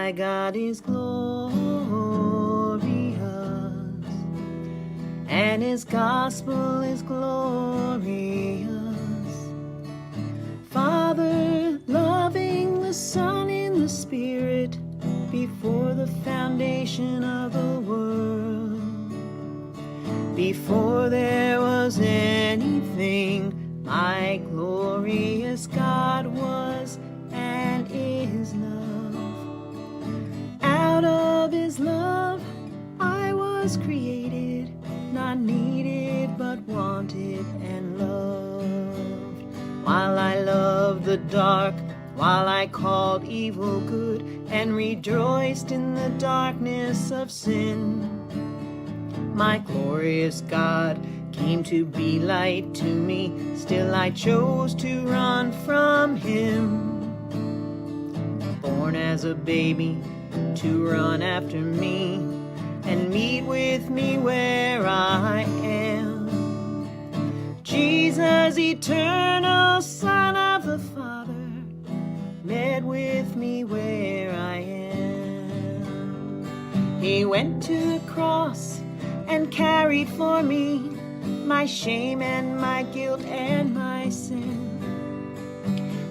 My God is glorious, and his gospel is glorious. Father, loving the Son in the Spirit before the foundation of the world. Before there was anything, my glorious God was and is love. Out of his love I was created, not needed but wanted and loved. While I loved the dark, while I called evil good, and rejoiced in the darkness of sin, my glorious God came to be light to me. Still I chose to run from him. Born as a baby to run after me and meet with me where I am. Jesus, eternal Son of the Father, met with me where I am. He went to the cross and carried for me my shame and my guilt and my sin.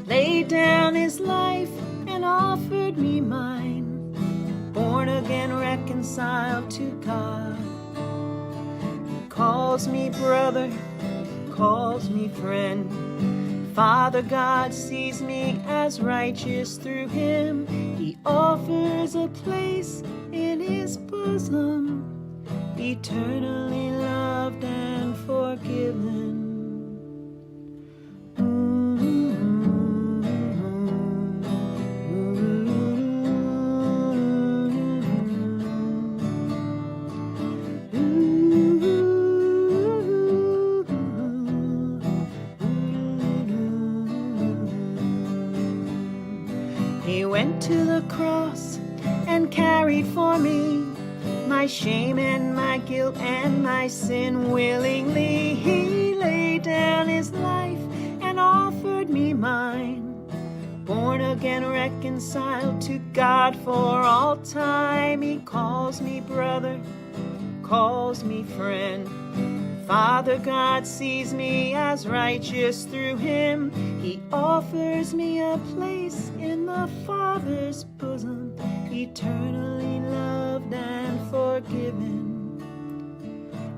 Laid down his life and offered me mine. Born again, reconciled to God. He calls me brother, calls me friend. Father God sees me as righteous through him. He offers a place in his bosom, eternally loved and forgiven. He went to the cross and carried for me my shame and my guilt and my sin. Willingly he laid down his life and offered me mine. Born again, reconciled to God for all time. He calls me brother, calls me friend. Father God sees me as righteous through him. He offers me a place in the Father's bosom, eternally loved and forgiven.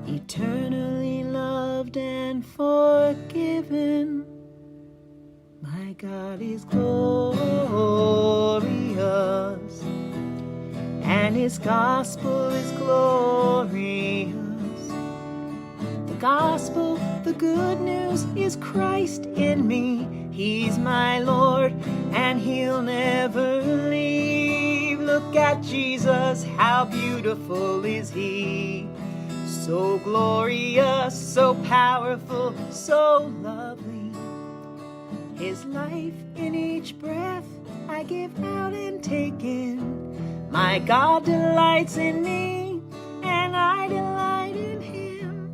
Eternally loved and forgiven. My God is glorious, and his gospel is glorious. The gospel, the good news, is Christ in me. He's my Lord, and he'll never leave. Look at Jesus, how beautiful is he. So glorious, so powerful, so lovely. His life in each breath I give out and take in. My God delights in me, and I delight in him.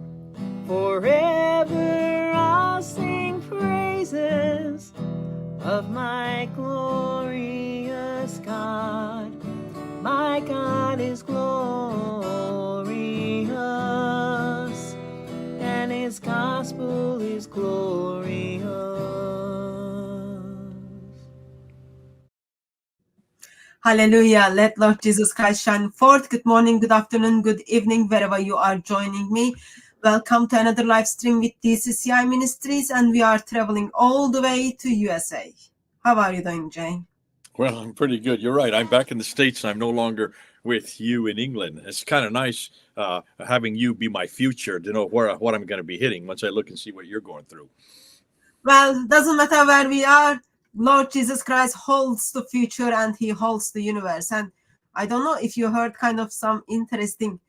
Forever I'll sing praises of my glorious God. My God is glorious, and his gospel is glorious. Hallelujah. Let Lord Jesus Christ shine forth. Good morning, good afternoon, good evening, wherever you are joining me. Welcome to another live stream with DCCI Ministries, and we are traveling all the way to USA. How are you doing, Jane? Well, I'm pretty good. You're right. I'm back in the States, and I'm no longer with you in England. It's kind of nice having you be my future to know what I'm going to be hitting once I look and see what you're going through. Well, doesn't matter where we are. Lord Jesus Christ holds the future, and he holds the universe. And I don't know if you heard kind of some interesting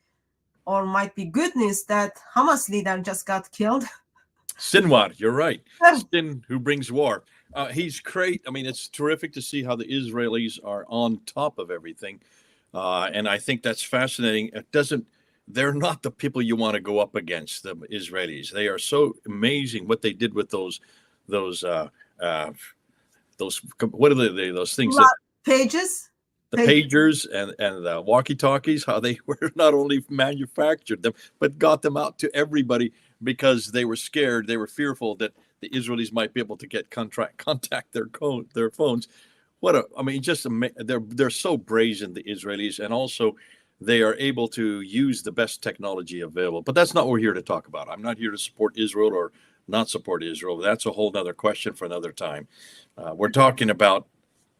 or might be good news that Hamas leader just got killed. Sinwar, you're right. Sin who brings war. He's great. I mean, it's terrific to see how the Israelis are on top of everything. And I think that's fascinating. They're not the people you want to go up against, the Israelis. They are so amazing what they did with those what are those things? Pages? the pagers and the walkie-talkies, how they were not only manufactured them, but got them out to everybody because they were scared. They were fearful that the Israelis might be able to get contact their phones. They're so brazen, the Israelis, and also they are able to use the best technology available. But that's not what we're here to talk about. I'm not here to support Israel or not support Israel. That's a whole other question for another time. We're talking about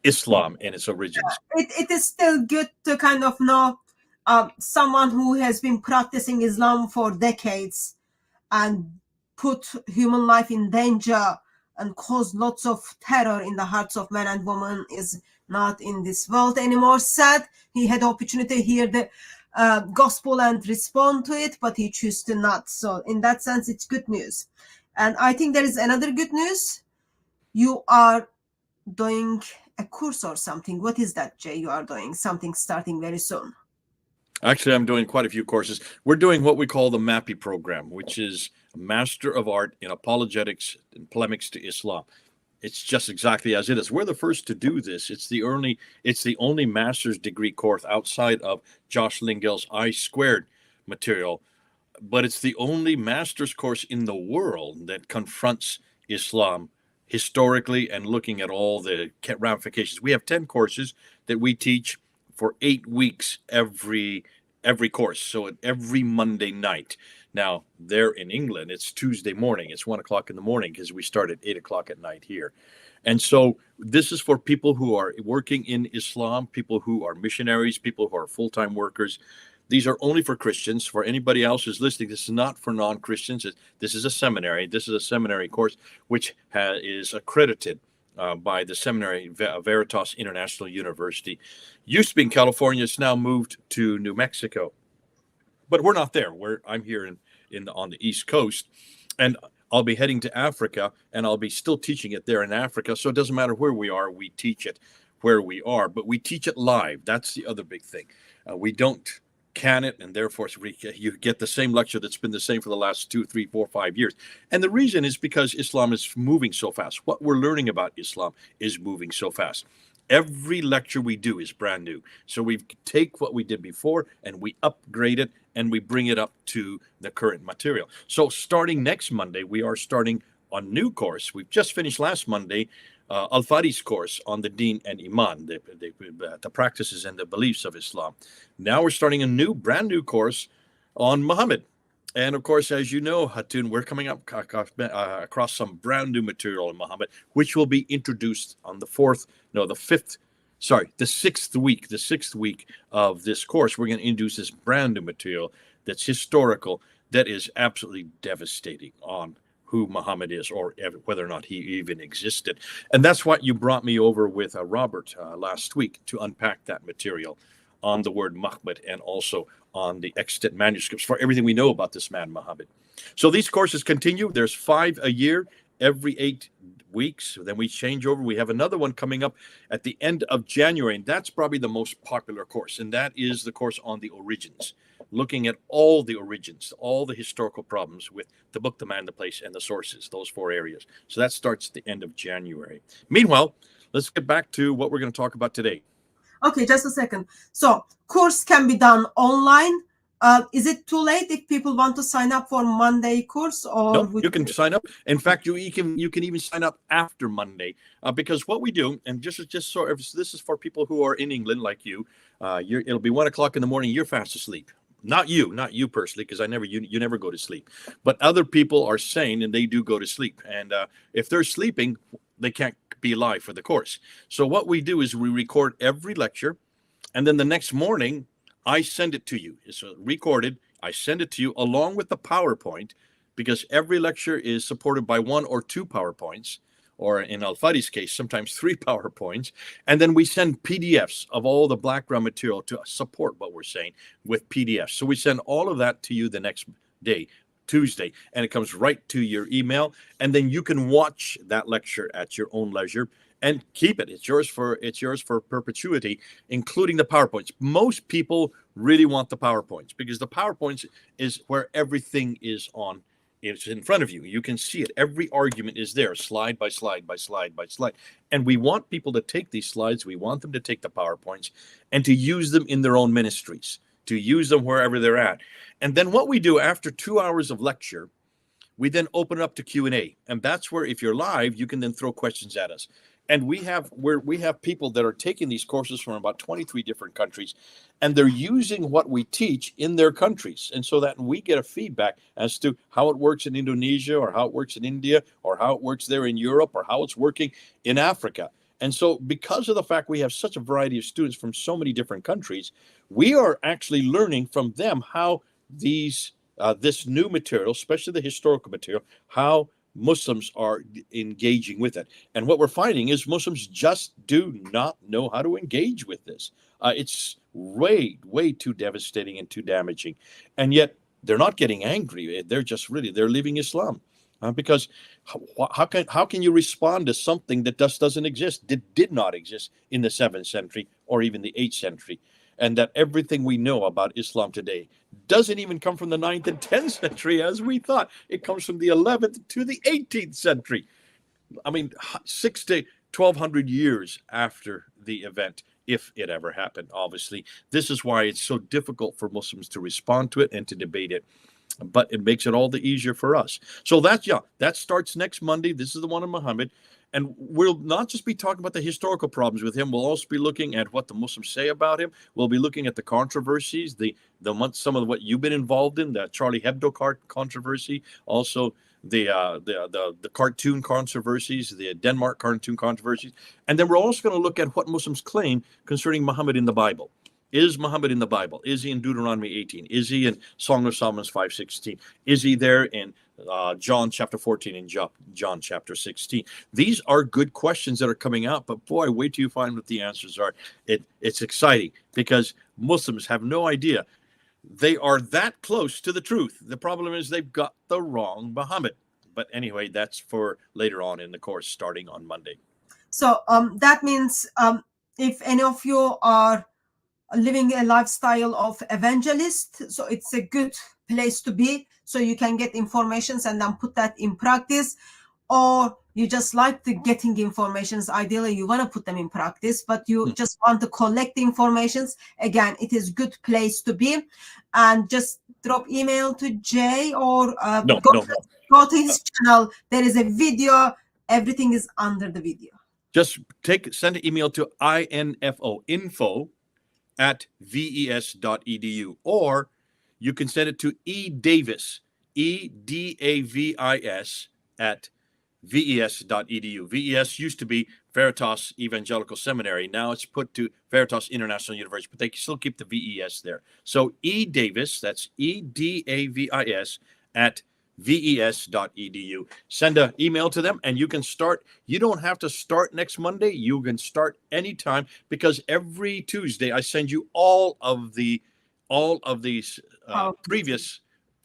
Islam and its origins. It is still good to kind of know someone who has been practicing Islam for decades and put human life in danger and caused lots of terror in the hearts of men and women is not in this world anymore. Sad. He had the opportunity to hear the gospel and respond to it, but he chose to not. So in that sense, it's good news. And I think there is another good news. You are doing a course or something. What is that, Jay? You are doing something starting very soon. Actually, I'm doing quite a few courses. We're doing what we call the MAPI program, which is Master of Art in Apologetics and Polemics to Islam. It's just exactly as it is. We're the first to do this. It's the only master's degree course outside of Josh Lingel's I² material, but it's the only master's course in the world that confronts Islam historically and looking at all the ramifications. We have 10 courses that we teach for 8 weeks every course. So every Monday night. Now, there in England, it's Tuesday morning. It's 1 o'clock in the morning because we start at 8 o'clock at night here. And so this is for people who are working in Islam, people who are missionaries, people who are full-time workers. These are only for Christians. For anybody else who's listening, this is not for non-Christians. This is a seminary. This is a seminary course which is accredited by the seminary Veritas International University. Used to be in California. It's now moved to New Mexico. But we're not there. I'm here on the East Coast, and I'll be heading to Africa, and I'll be still teaching it there in Africa. So it doesn't matter where we are. We teach it where we are, but we teach it live. That's the other big thing. We don't can it, and therefore you get the same lecture that's been the same for the last 2, 3, 4, 5 years. And the reason is because Islam is moving so fast. What we're learning about Islam is moving so fast. Every lecture we do is brand new. So we take what we did before and we upgrade it and we bring it up to the current material. So starting next Monday, we are starting a new course. We've just finished last Monday, Al-Fari's course on the Deen and Iman, the practices and the beliefs of Islam. Now we're starting a brand new course on Muhammad. And of course, as you know, Hatun, we're coming up across some brand new material on Muhammad, which will be introduced on the 6th week of this course. We're going to introduce this brand new material that's historical, that is absolutely devastating on who Muhammad is, or whether or not he even existed. And that's what you brought me over with Robert last week to unpack that material on the word Muhammad and also on the extant manuscripts for everything we know about this man, Muhammad. So these courses continue. There's 5 a year, every 8 weeks. Then we change over. We have another one coming up at the end of January, and that's probably the most popular course, and that is the course on the origins, looking at all the origins, all the historical problems with the book, the man, the place, and the sources, those 4 areas. So that starts at the end of January. Meanwhile, let's get back to what we're going to talk about today. Okay, just a second. So course can be done online. Is it too late if people want to sign up for Monday course? Or no, you can sign up. In fact, you can even sign up after Monday because what we do, and just so this is for people who are in England like you. It'll be 1 o'clock in the morning. You're fast asleep. Not you personally, because you never go to sleep. But other people are sane and they do go to sleep. And if they're sleeping, they can't be live for the course. So what we do is we record every lecture, and then the next morning I send it to you. It's recorded. I send it to you along with the PowerPoint, because every lecture is supported by 1 or 2 PowerPoints, or in Al-Fari's case, sometimes 3 PowerPoints. And then we send PDFs of all the background material to support what we're saying with PDFs. So we send all of that to you the next day, Tuesday, and it comes right to your email. And then you can watch that lecture at your own leisure and keep it. It's yours for perpetuity, including the PowerPoints. Most people really want the PowerPoints because the PowerPoints is where everything is on It's in front of you. You can see it. Every argument is there, slide by slide by slide by slide. And we want people to take these slides. We want them to take the PowerPoints and to use them in their own ministries, to use them wherever they're at. And then what we do after 2 hours of lecture, we then open it up to Q&A. And that's where, if you're live, you can then throw questions at us. And we have people that are taking these courses from about 23 different countries, and they're using what we teach in their countries. And so that we get a feedback as to how it works in Indonesia, or how it works in India, or how it works there in Europe, or how it's working in Africa. And so because of the fact we have such a variety of students from so many different countries, we are actually learning from them how these this new material, especially the historical material, how Muslims are engaging with it. And what we're finding is Muslims just do not know how to engage with this. It's way, way too devastating and too damaging. And yet they're not getting angry. They're just they're leaving Islam. Because how can you respond to something that just doesn't exist, that did not exist in the 7th century or even the 8th century? And that everything we know about Islam today doesn't even come from the 9th and 10th century as we thought. It comes from the 11th to the 18th century. I mean, 600 to 1200 years after the event, if it ever happened, obviously. This is why it's so difficult for Muslims to respond to it and to debate it. But it makes it all the easier for us. So that starts next Monday. This is the one on Muhammad. And we'll not just be talking about the historical problems with him. We'll also be looking at what the Muslims say about him. We'll be looking at the controversies, some of what you've been involved in, the Charlie Hebdo controversy, also the cartoon controversies, the Denmark cartoon controversies. And then we're also going to look at what Muslims claim concerning Muhammad in the Bible. Is Muhammad in the Bible? Is he in Deuteronomy 18? Is he in Song of Solomon 5:16? Is he there in John chapter 14 and John chapter 16? These are good questions that are coming out, but boy, wait till you find what the answers are. It's exciting because Muslims have no idea. They are that close to the truth. The problem is they've got the wrong Muhammad. But anyway, that's for later on in the course, starting on Monday. So that means if any of you are living a lifestyle of evangelist, so it's a good place to be, so you can get informations and then put that in practice. Or you just like the getting informations, ideally you want to put them in practice, but you just want to collect the informations. Again, it is good place to be. And just drop email to Jay, or go to his channel. There is a video. Everything is under the video. Just send an email to info@ves.edu, or you can send it to eDavis, EDAVIS @ves.edu. VES used to be Veritas Evangelical Seminary. Now it's put to Veritas International University, but they still keep the VES there. So eDavis, that's EDAVIS @ves.edu. Send an email to them and you can start. You don't have to start next Monday. You can start anytime, because every Tuesday I send you all of these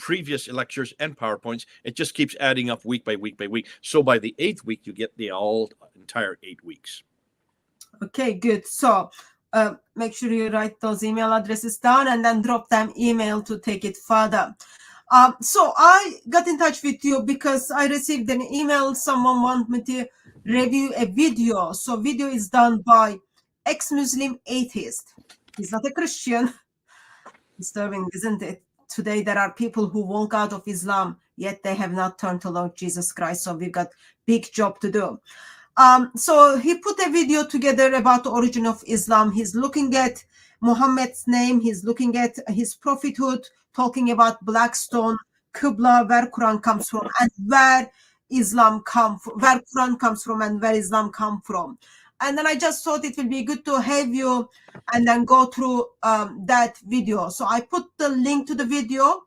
previous lectures and PowerPoints. It just keeps adding up week by week by week. So by the 8th week, you get the entire 8 weeks. Okay, good. So make sure you write those email addresses down and then drop them email to take it further. So I got in touch with you because I received an email. Someone wanted me to review a video. So video is done by ex-Muslim atheist. He's not a Christian. Disturbing, isn't it? Today there are people who walk out of Islam, yet they have not turned to Lord Jesus Christ. So we've got big job to do. So he put a video together about the origin of Islam. He's looking at Muhammad's name. He's looking at his prophethood, talking about Blackstone, Qibla, where Quran comes from, and where Islam comes from, where Quran comes from, and where Islam come from. And then I just thought it will be good to have you and then go through that video. So I put the link to the video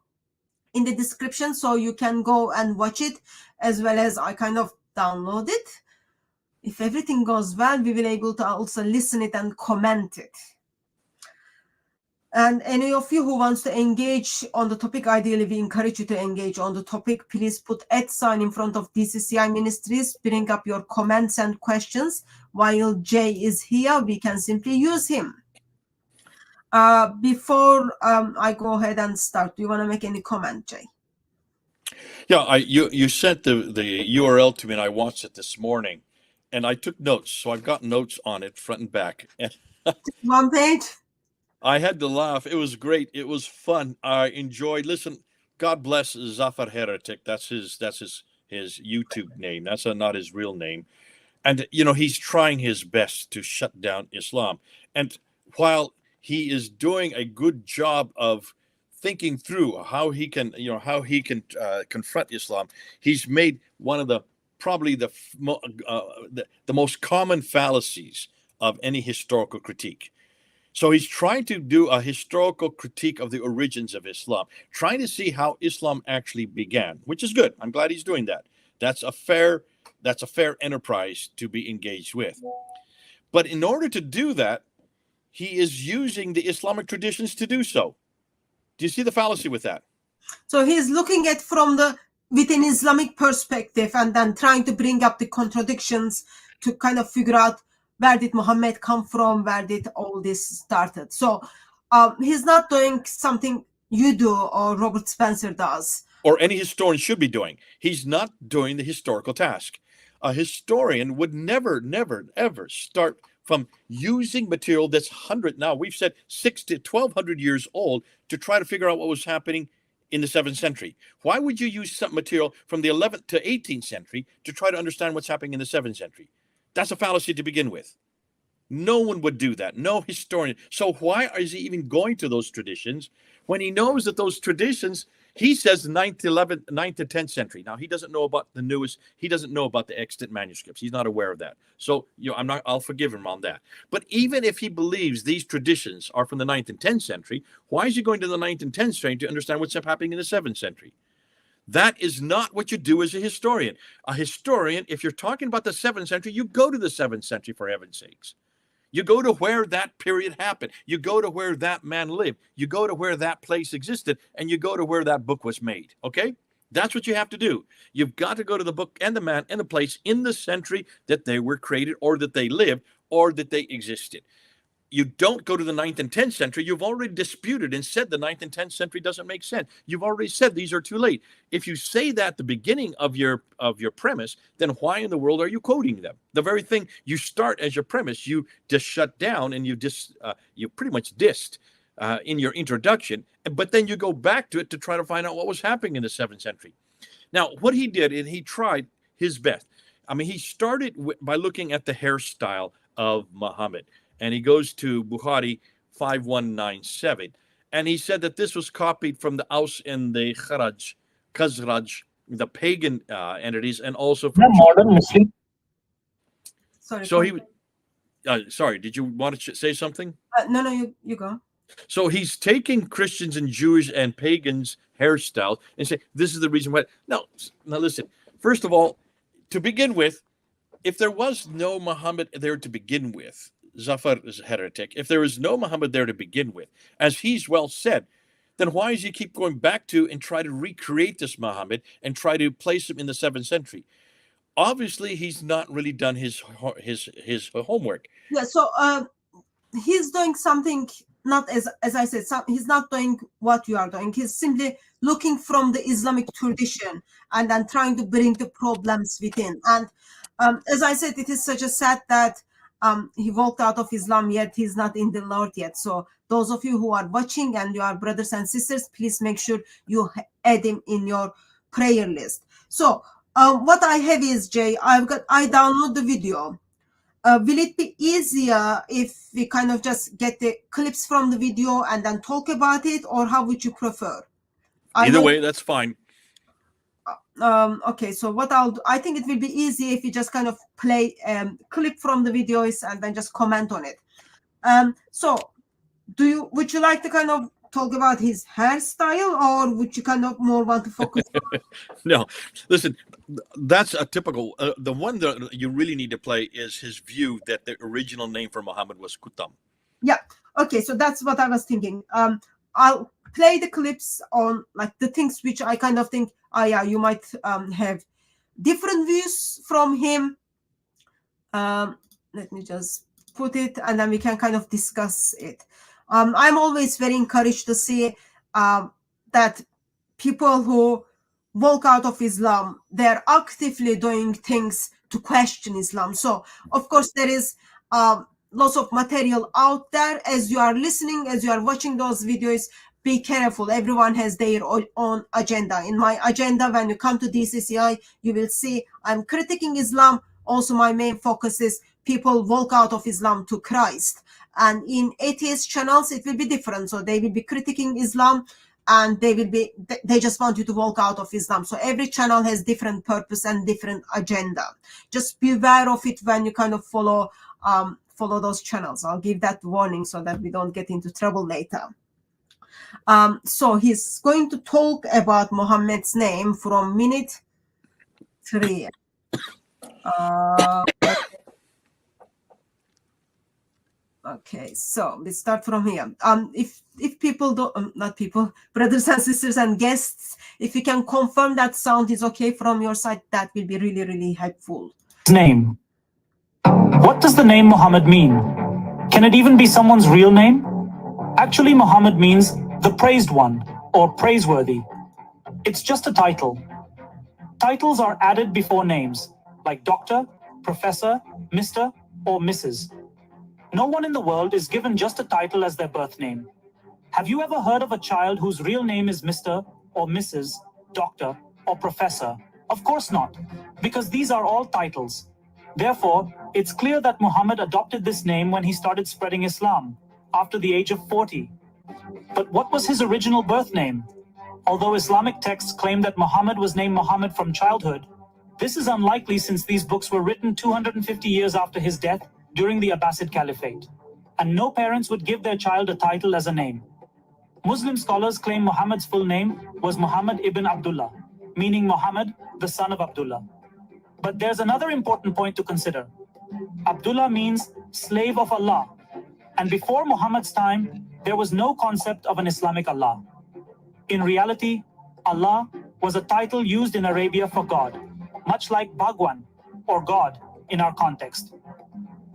in the description so you can go and watch it, as well as I kind of download it. If everything goes well, we will be able to also listen it and comment it. And any of you who wants to engage on the topic, ideally we encourage you to engage on the topic. Please put @ in front of DCCI Ministries. Bring up your comments and questions. While Jay is here, we can simply use him. Before I go ahead and start, do you want to make any comment, Jay? Yeah, you sent the URL to me, and I watched it this morning, and I took notes. So I've got notes on it front and back, and One page. I had to laugh. It was great. It was fun. I enjoyed. Listen, God bless Zafar Heretic. That's his YouTube name. That's not his real name. And he's trying his best to shut down Islam. And while he is doing a good job of thinking through how he can confront Islam, he's made one of the probably the most common fallacies of any historical critique. So he's trying to do a historical critique of the origins of Islam, trying to see how Islam actually began, which is good. I'm glad he's doing that. That's a fair enterprise to be engaged with. But in order to do that, he is using the Islamic traditions to do so. Do you see the fallacy with that? So he's looking at from within Islamic perspective and then trying to bring up the contradictions to kind of figure out where did Muhammad come from, where did all this started. So he's not doing something you do or Robert Spencer does. Or any historian should be doing. He's not doing the historical task. A historian would never, ever start from using material that's now we've said 600 to 1200 years old to try to figure out what was happening in the 7th century. Why would you use some material from the 11th to 18th century to try to understand what's happening in the 7th century? That's a fallacy to begin with. No one would do that. No historian. So why is he even going to those traditions when he knows that those traditions, he says 9th to 10th century. Now, he doesn't know about the newest. He doesn't know about the extant manuscripts. He's not aware of that. So, I'll forgive him on that. But even if he believes these traditions are from the 9th and 10th century, why is he going to the 9th and 10th century to understand what's happening in the 7th century? That is not what you do as a historian. A historian, if you're talking about the 7th century, you go to the 7th century, for heaven's sakes. You go to where that period happened. You go to where that man lived. You go to where that place existed, and you go to where that book was made. Okay? That's what you have to do. You've got to go to the book and the man and the place in the century that they were created or that they lived or that they existed. You don't go to the 9th and 10th century. You've already disputed and said the 9th and 10th century doesn't make sense. You've already said these are too late. If you say that at the beginning of your premise, then why in the world are you quoting them? The very thing you start as your premise, you just shut down and you pretty much dissed in your introduction. But then you go back to it to try to find out what was happening in the 7th century. Now, what he did, and he tried his best. I mean, he started by looking at the hairstyle of Muhammad. And he goes to Bukhari 5197. And he said that this was copied from the Aus and the Khazraj, the pagan entities, and also from the modern Muslim. Sorry. So sorry, did you want to say something? No, you go. So he's taking Christians and Jews and pagans' hairstyles and say, this is the reason why. Now listen, first of all, to begin with, if there was no Muhammad there to begin with, Zafar is a heretic. If there is no Muhammad there to begin with, as he's well said, then why does he keep going back to and try to recreate this Muhammad and try to place him in the 7th century? Obviously, he's not really done his homework. Yeah, so he's doing something not as I said. He's not doing what you are doing. He's simply looking from the Islamic tradition and then trying to bring the problems within. And as I said, it is such a sad that he walked out of Islam, yet he's not in the Lord yet. So those of you who are watching and you are brothers and sisters, please make sure you add him in your prayer list. So what I have is, Jay, I download the video. Will it be easier if we kind of just get the clips from the video and then talk about it, or how would you prefer? Either way, that's fine. Okay, so what I'll do, I think it will be easy if you just kind of play clip from the videos and then just comment on it. So would you like to kind of talk about his hairstyle, or would you kind of more want to focus on? No, listen, that's a typical, the one that you really need to play is his view that the original name for Muhammad was Kutam. Yeah, okay, so that's what I was thinking. I'll play the clips on like the things which I kind of think, yeah, you might have different views from him. Let me just put it, and then we can kind of discuss it. I'm always very encouraged to see that people who walk out of Islam. They're actively doing things to question Islam. So, of course, there is lots of material out there. As you are listening, as you are watching those videos, be careful. Everyone has their own agenda. In my agenda, when you come to DCCI, you will see I'm critiquing Islam. Also, my main focus is people walk out of Islam to Christ. And in atheist channels, it will be different. So they will be critiquing Islam, and they just want you to walk out of Islam. So every channel has different purpose and different agenda. Just be aware of it when you kind of follow those channels. I'll give that warning so that we don't get into trouble later. So he's going to talk about Muhammad's name from minute 3. Okay, so we start from here. If people don't, not people, brothers and sisters and guests, if you can confirm that sound is okay from your side, that will be really, really helpful. Name. What does the name Muhammad mean? Can it even be someone's real name? Actually, Muhammad means the praised one or praiseworthy. It's just a title. Titles are added before names, like Doctor, Professor, Mr., or Mrs. No one in the world is given just a title as their birth name. Have you ever heard of a child whose real name is Mr. or Mrs., Doctor, or Professor? Of course not, because these are all titles. Therefore, it's clear that Muhammad adopted this name when he started spreading Islam, after the age of 40. But what was his original birth name? Although Islamic texts claim that Muhammad was named Muhammad from childhood, this is unlikely since these books were written 250 years after his death during the Abbasid Caliphate, and no parents would give their child a title as a name. Muslim scholars claim Muhammad's full name was Muhammad ibn Abdullah, meaning Muhammad, the son of Abdullah. But there's another important point to consider. Abdullah means slave of Allah, and before Muhammad's time, there was no concept of an Islamic Allah. In reality, Allah was a title used in Arabia for God, much like Bhagwan, or God, in our context.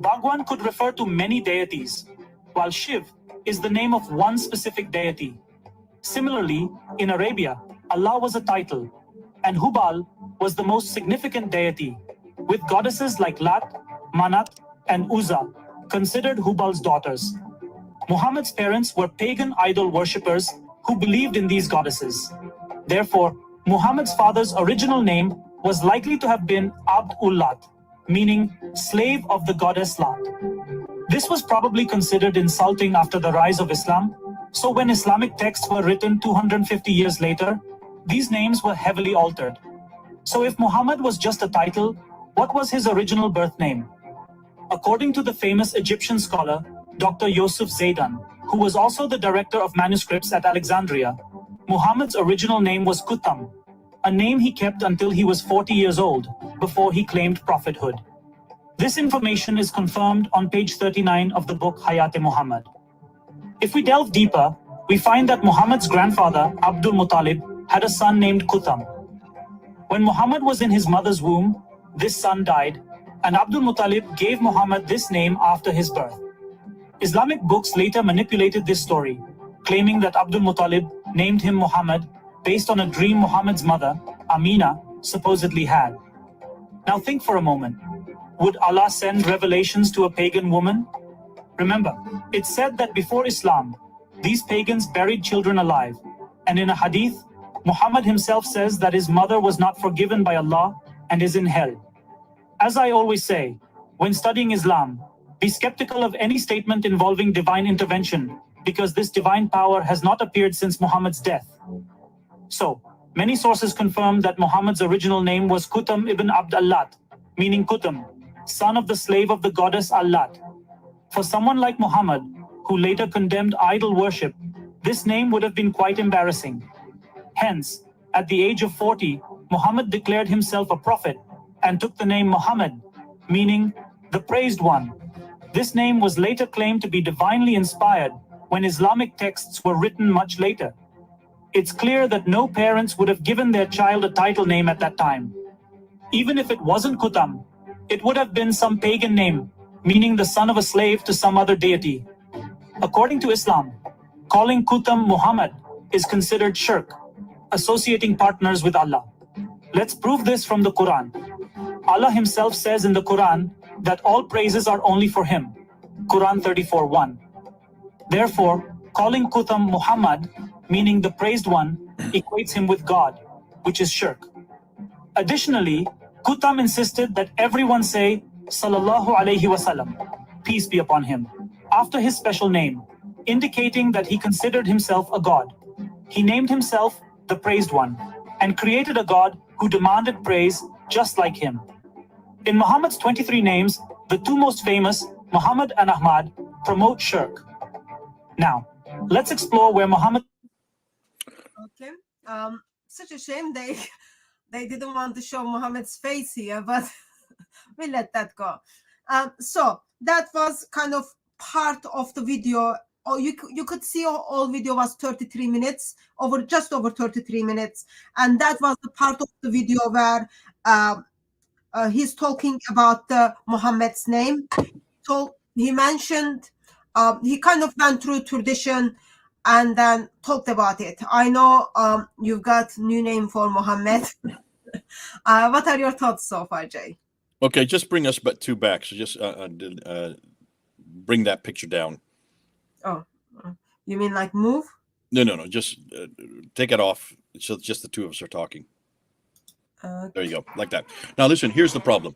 Bhagwan could refer to many deities, while Shiv is the name of one specific deity. Similarly, in Arabia, Allah was a title, and Hubal was the most significant deity, with goddesses like Lat, Manat, and Uzza considered Hubal's daughters. Muhammad's parents were pagan idol worshippers who believed in these goddesses. Therefore, Muhammad's father's original name was likely to have been Abd-ul-Lat, meaning slave of the goddess Lat. This was probably considered insulting after the rise of Islam, so when Islamic texts were written 250 years later, these names were heavily altered. So if Muhammad was just a title, what was his original birth name? According to the famous Egyptian scholar, Dr. Yusuf Zaidan, who was also the director of manuscripts at Alexandria, Muhammad's original name was Kutham, a name he kept until he was 40 years old, before he claimed prophethood. This information is confirmed on page 39 of the book Hayat-e-Muhammad. If we delve deeper, we find that Muhammad's grandfather, Abdul Muttalib, had a son named Kutham. When Muhammad was in his mother's womb, this son died, and Abdul Muttalib gave Muhammad this name after his birth. Islamic books later manipulated this story, claiming that Abdul Muttalib named him Muhammad based on a dream Muhammad's mother, Amina, supposedly had. Now think for a moment. Would Allah send revelations to a pagan woman? Remember, it's said that before Islam, these pagans buried children alive, and in a hadith, Muhammad himself says that his mother was not forgiven by Allah and is in hell. As I always say, when studying Islam, be skeptical of any statement involving divine intervention, because this divine power has not appeared since Muhammad's death. So, many sources confirm that Muhammad's original name was Kutham ibn Abd al-Lat, meaning Kutham, son of the slave of the goddess Al-Lat. For someone like Muhammad, who later condemned idol worship, this name would have been quite embarrassing. Hence, at the age of 40, Muhammad declared himself a prophet and took the name Muhammad, meaning the praised one. This name was later claimed to be divinely inspired when Islamic texts were written much later. It's clear that no parents would have given their child a title name at that time. Even if it wasn't Kutham, it would have been some pagan name, meaning the son of a slave to some other deity. According to Islam, calling Kutham Muhammad is considered shirk. associating partners with Allah. Let's prove this from the Quran. Allah himself says in the Quran that all praises are only for him. Quran 34:1. Therefore, calling Kutham Muhammad, meaning the praised one, equates him with God, which is shirk. Additionally, Kutham insisted that everyone say Sallallahu Alaihi Wasallam, peace be upon him, after his special name, indicating that he considered himself a god. He named himself the praised one and created a god who demanded praise just like him. In Muhammad's 23 names, the two most famous, Muhammad and Ahmad, promote shirk. Now, let's explore where Muhammad. Okay. Such a shame they didn't want to show Muhammad's face here, but we let that go. So that was kind of part of the video. Or you could see all video was 33 minutes, just over 33 minutes, and that was the part of the video where he's talking about Muhammad's name. He mentioned he kind of went through tradition and then talked about it. I know you've got new name for Muhammad. What are your thoughts so far, Jay? Okay, just bring us two back. So just bring that picture down. Oh, you mean like move? No. Just take it off. So just the two of us are talking. There you go, like that. Now listen, here's the problem.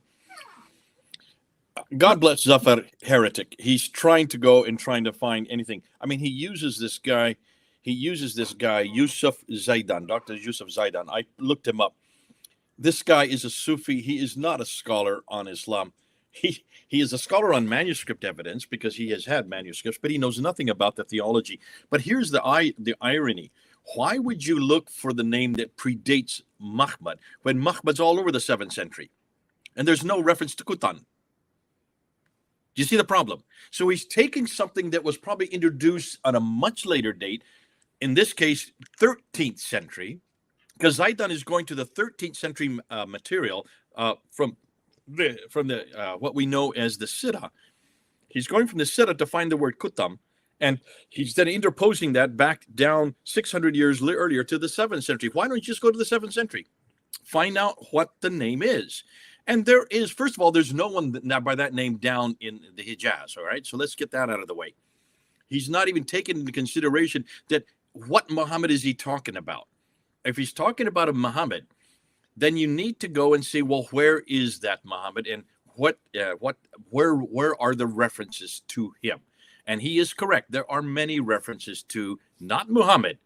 God bless Zafar Heretic. He's trying to go and trying to find anything. I mean, he uses this guy, Yusuf Zaidan, Dr. Yusuf Zaidan. I looked him up. This guy is a Sufi. He is not a scholar on Islam. He is a scholar on manuscript evidence because he has had manuscripts, but he knows nothing about the theology. But here's the irony. Why would you look for the name that predates Muhammad when Muhammad's all over the 7th century? And there's no reference to Kutan. Do you see the problem? So he's taking something that was probably introduced on a much later date, in this case, 13th century, because Zaidan is going to the 13th century material from the what we know as the Siddha. He's going from the Siddha to find the word Kutam, and he's then interposing that back down 600 years earlier to the 7th century. Why don't you just go to the 7th century? Find out what the name is. And there is, first of all, there's no one by that name down in the Hijaz, all right? So let's get that out of the way. He's not even taking into consideration that what Muhammad is he talking about? If he's talking about a Muhammad, then you need to go and see, well, where is that Muhammad, and where are the references to him? And he is correct. There are many references to not Muhammad.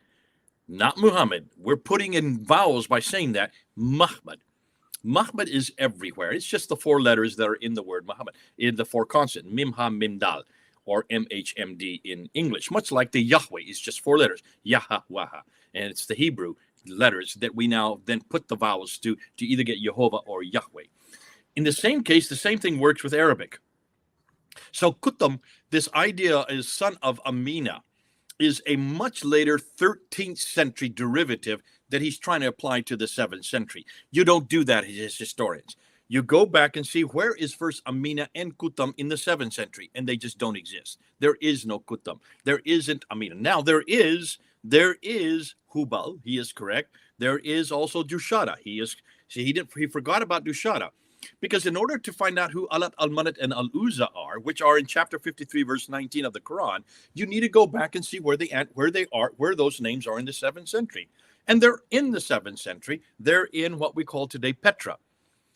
We're putting in vowels by saying that Muhammad. Muhammad is everywhere. It's just the 4 letters that are in the word Muhammad, in the 4 consonants, Mim, Ha, Mim, Dal, or MHMD in English. Much like the Yahweh, it's just 4 letters, Yaha, Waha. And it's the Hebrew letters that we now then put the vowels to either get Jehovah or Yahweh. In the same case, the same thing works with Arabic. So Kutam, this idea is son of Amina, is a much later 13th century derivative that he's trying to apply to the 7th century. You don't do that as historians. You go back and see where is first Amina and Kutam in the 7th century, and they just don't exist. There is no Kutam. There isn't Amina. Now there is Hubal. He is correct. There is also Dushara. He forgot about Dushara, because in order to find out who Alat, Al-Manat, and Al-Uzza are, which are in chapter 53, verse 19 of the Quran, you need to go back and see where those names are in the 7th century. And they're in the 7th century. They're in what we call today Petra.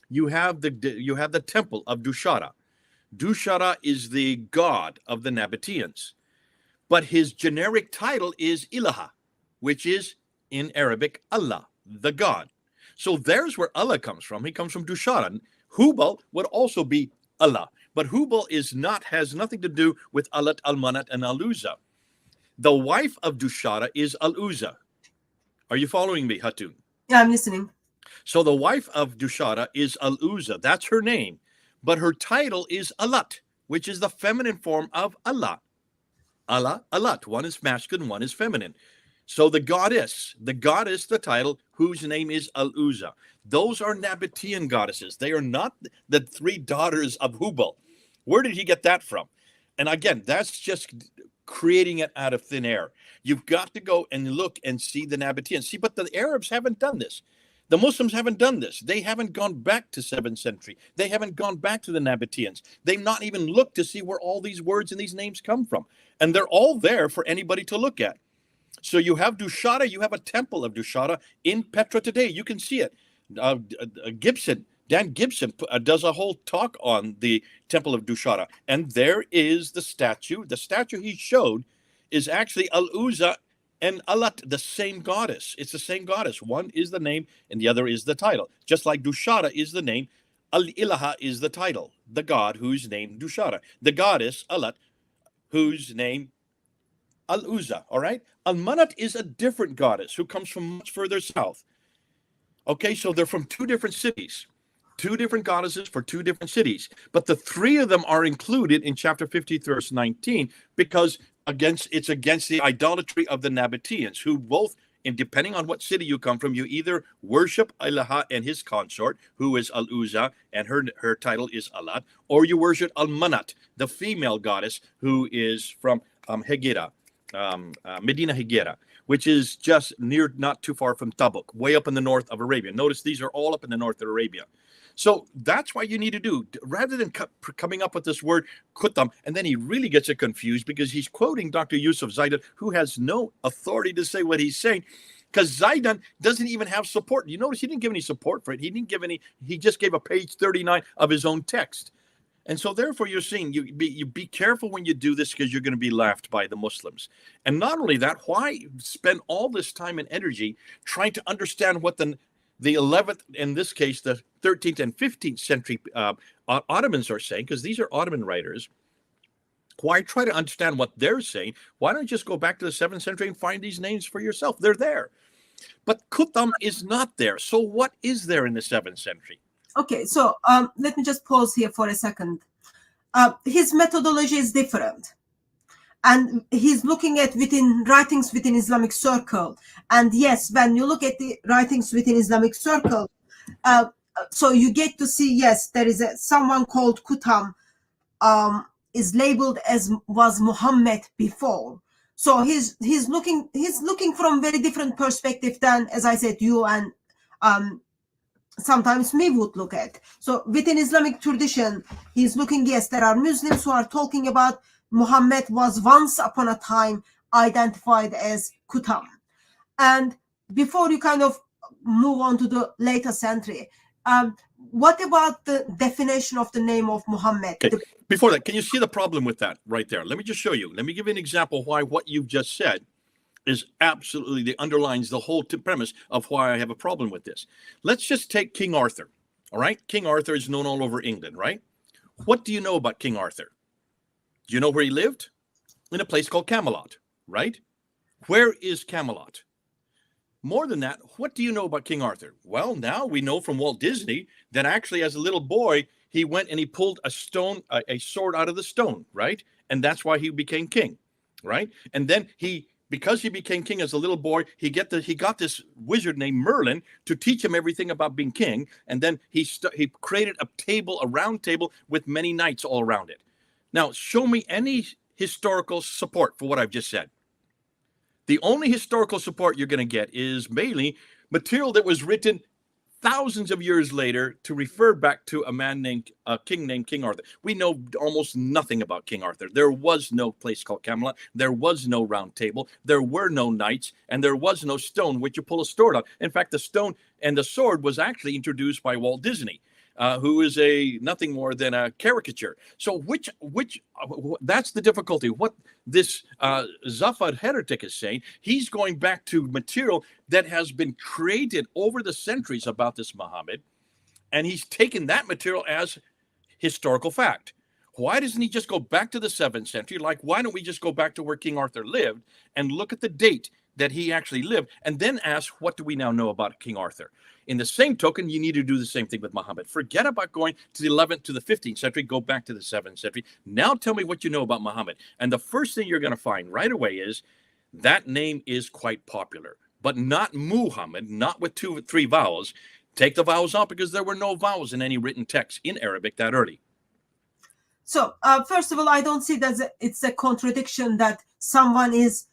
You have the temple of Dushara. Dushara is the god of the Nabateans, but his generic title is Ilaha, which is in Arabic Allah, the god. So there's where Allah comes from. He comes from Dushara. Hubal would also be Allah, but Hubal has nothing to do with Alat, Al-Manat, and Al-Uzza. The wife of Dushara is Al-Uzza. Are you following me, Hatun? Yeah, I'm listening. So the wife of Dushara is Al-Uzza. That's her name. But her title is Alat, which is the feminine form of Allah. Allah, Alat. One is masculine, one is feminine. So the goddess, the title, whose name is Al-Uzza. Those are Nabatean goddesses. They are not the 3 daughters of Hubal. Where did he get that from? And again, that's just creating it out of thin air. You've got to go and look and see the Nabateans. See, but the Arabs haven't done this. The Muslims haven't done this. They haven't gone back to 7th century. They haven't gone back to the Nabateans. They've not even looked to see where all these words and these names come from. And they're all there for anybody to look at. So you have Dushara, you have a temple of Dushara in Petra today. You can see it. Dan Gibson does a whole talk on the temple of Dushara. And there is the statue. The statue he showed is actually Al-Uzza and Alat, the same goddess. It's the same goddess. One is the name and the other is the title. Just like Dushara is the name, Al-Ilaha is the title, the god whose name Dushara. The goddess, Alat, whose name Al-Uzza, all right? Al-Manat is a different goddess who comes from much further south. Okay, so they're from two different cities, two different goddesses for two different cities. But the three of them are included in chapter 50, verse 19, because it's against the idolatry of the Nabateans, who both, and depending on what city you come from, you either worship Ilaha and his consort, who is Al-Uzza, and her title is Alat, or you worship Al-Manat, the female goddess, who is from Hegera, Medina Hegera, which is just not too far from Tabuk, way up in the north of Arabia. Notice these are all up in the north of Arabia. So that's what you need to do. Rather than coming up with this word, kutam, and then he really gets it confused because he's quoting Dr. Yusuf Zaidan, who has no authority to say what he's saying, because Zaidan doesn't even have support. You notice he didn't give any support for it. He just gave a page 39 of his own text. And so therefore you're seeing, you be careful when you do this, because you're going to be laughed by the Muslims. And not only that, why spend all this time and energy trying to understand what the 11th, in this case, the 13th and 15th century Ottomans are saying, because these are Ottoman writers. Why try to understand what they're saying? Why don't you just go back to the 7th century and find these names for yourself? They're there. But Kutam is not there. So what is there in the 7th century? Okay, so let me just pause here for a second. His methodology is different. And he's looking at writings within Islamic circle. And yes, when you look at the writings within Islamic circle, so you get to see, yes, there is someone called Kutam is labeled as was Muhammad before. So he's looking from very different perspective than, as I said, you and sometimes me would look at. So within Islamic tradition, he's looking, yes, there are Muslims who are talking about Muhammad was once upon a time identified as Kutam. And before you kind of move on to the later century, what about the definition of the name of Muhammad? Okay. Before that, can you see the problem with that right there? Let me just show you. Let me give you an example why what you've just said is absolutely underlines the whole premise of why I have a problem with this. Let's just take King Arthur. All right. King Arthur is known all over England, right? What do you know about King Arthur? Do you know where he lived? In a place called Camelot, right? Where is Camelot? More than that, what do you know about King Arthur? Well, now we know from Walt Disney that actually as a little boy, he went and he pulled a sword out of the stone, right? And that's why he became king, right? And then because he became king as a little boy, he got this wizard named Merlin to teach him everything about being king. And then he created a round table with many knights all around it. Now, show me any historical support for what I've just said. The only historical support you're going to get is mainly material that was written thousands of years later to refer back to a king named King Arthur. We know almost nothing about King Arthur. There was no place called Camelot. There was no round table. There were no knights, and there was no stone which you pull a sword on. In fact, the stone and the sword was actually introduced by Walt Disney, who is nothing more than a caricature. So that's the difficulty. What this Zafar heretic is saying, he's going back to material that has been created over the centuries about this Muhammad, and he's taken that material as historical fact. Why doesn't he just go back to the 7th century? Like, why don't we just go back to where King Arthur lived and look at the date that he actually lived, and then ask, what do we now know about King Arthur? In the same token, you need to do the same thing with Muhammad. Forget about going to the 11th to the 15th century. Go back to the 7th century. Now tell me what you know about Muhammad. And the first thing you're going to find right away is that name is quite popular, but not Muhammad, not with 2 or 3 vowels. Take the vowels out, because there were no vowels in any written text in Arabic that early. So, first of all, I don't see that it's a contradiction that someone is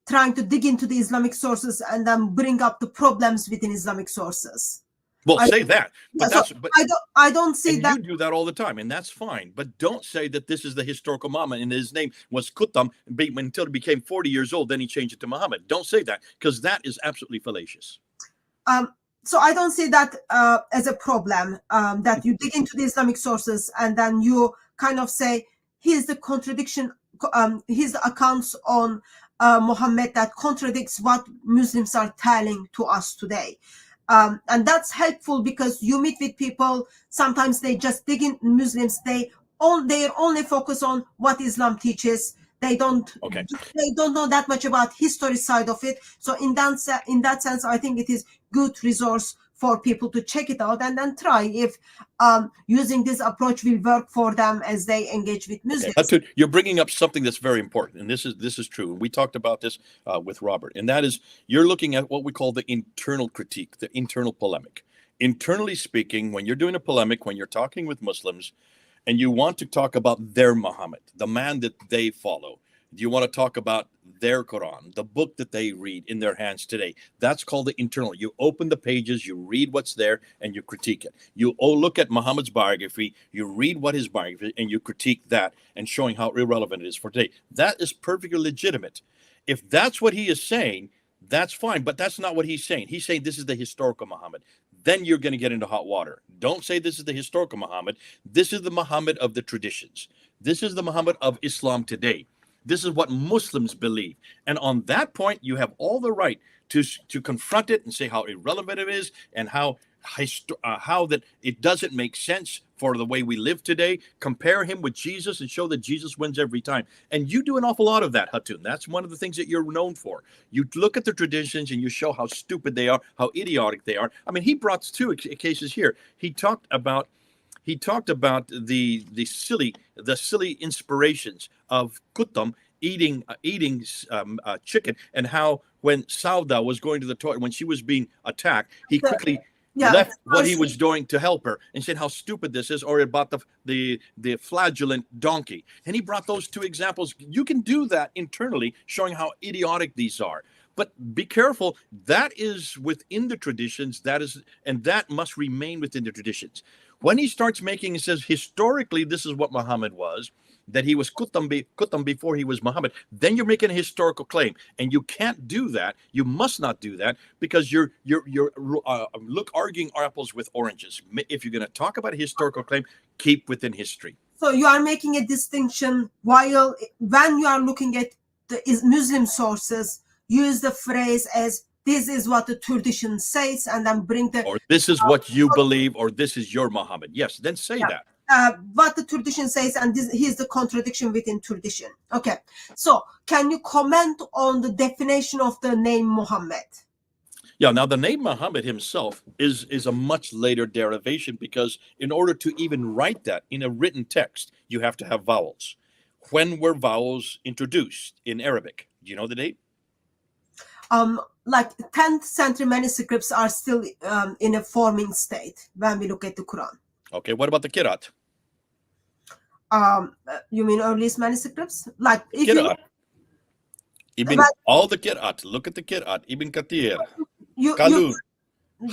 trying to dig into the Islamic sources and then bring up the problems within Islamic sources. Well, I- say that, Yeah, but so that's but I don't see and that. you do that all the time, and that's fine. But don't say that this is the historical Muhammad and his name was Qutb until he became 40 years old. Then he changed it to Muhammad. Don't say that, because that is absolutely fallacious. So I don't see that as a problem, that you dig into the Islamic sources and then you kind of say, here's the contradiction, here's the accounts on Muhammad that contradicts what Muslims are telling to us today. And that's helpful because you meet with people, sometimes they just dig in Muslims, they only focus on what Islam teaches. They don't know that much about history side of it. So in that sense, I think it is good resource for people to check it out and then try if using this approach will work for them as they engage with Muslims. Okay. You're bringing up something that's very important, and this is true. We talked about this with Robert, and that is you're looking at what we call the internal critique, the internal polemic. Internally speaking, when you're doing a polemic, when you're talking with Muslims, and you want to talk about their Muhammad, the man that they follow, you want to talk about their Quran, the book that they read in their hands today. That's called the internal. You open the pages, you read what's there, and you critique it. You look at Muhammad's biography, you read what his biography, and you critique that and showing how irrelevant it is for today. That is perfectly legitimate. If that's what he is saying, that's fine, but that's not what he's saying. He's saying this is the historical Muhammad. Then you're going to get into hot water. Don't say this is the historical Muhammad. This is the Muhammad of the traditions. This is the Muhammad of Islam today. This is what Muslims believe. And on that point, you have all the right to confront it and say how irrelevant it is and how that it doesn't make sense for the way we live today. Compare him with Jesus and show that Jesus wins every time. And you do an awful lot of that, Hatun. That's one of the things that you're known for. You look at the traditions and you show how stupid they are, how idiotic they are. I mean, he brought two cases here. He talked about the silly inspirations of Qutb eating chicken, and how when Sauda was going to the toilet, when she was being attacked, he quickly left what he was doing to help her and said how stupid this is, or about the flagellant donkey. And he brought those two examples. You can do that internally, showing how idiotic these are. But be careful, that is within the traditions, that must remain within the traditions. When he starts making, he says, historically, this is what Muhammad was, that he was Qutb before he was Muhammad, then you're making a historical claim. And you can't do that. You must not do that, because you're arguing apples with oranges. If you're going to talk about a historical claim, keep within history. So you are making a distinction when you are looking at the Muslim sources, use the phrase as this is what the tradition says, and then bring the... Or this is what you believe, or this is your Muhammad. Yes, then say that. What the tradition says, and here's the contradiction within tradition. Okay, so can you comment on the definition of the name Muhammad? Yeah, now the name Muhammad himself is a much later derivation, because in order to even write that in a written text, you have to have vowels. When were vowels introduced in Arabic? Do you know the date? Like 10th century manuscripts are still in a forming state when we look at the Quran. Okay, what about the Qira'at? You mean earliest manuscripts? Like if Qira'at. All the Qira'at. Look at the Qira'at. Ibn Kathir, Qalun,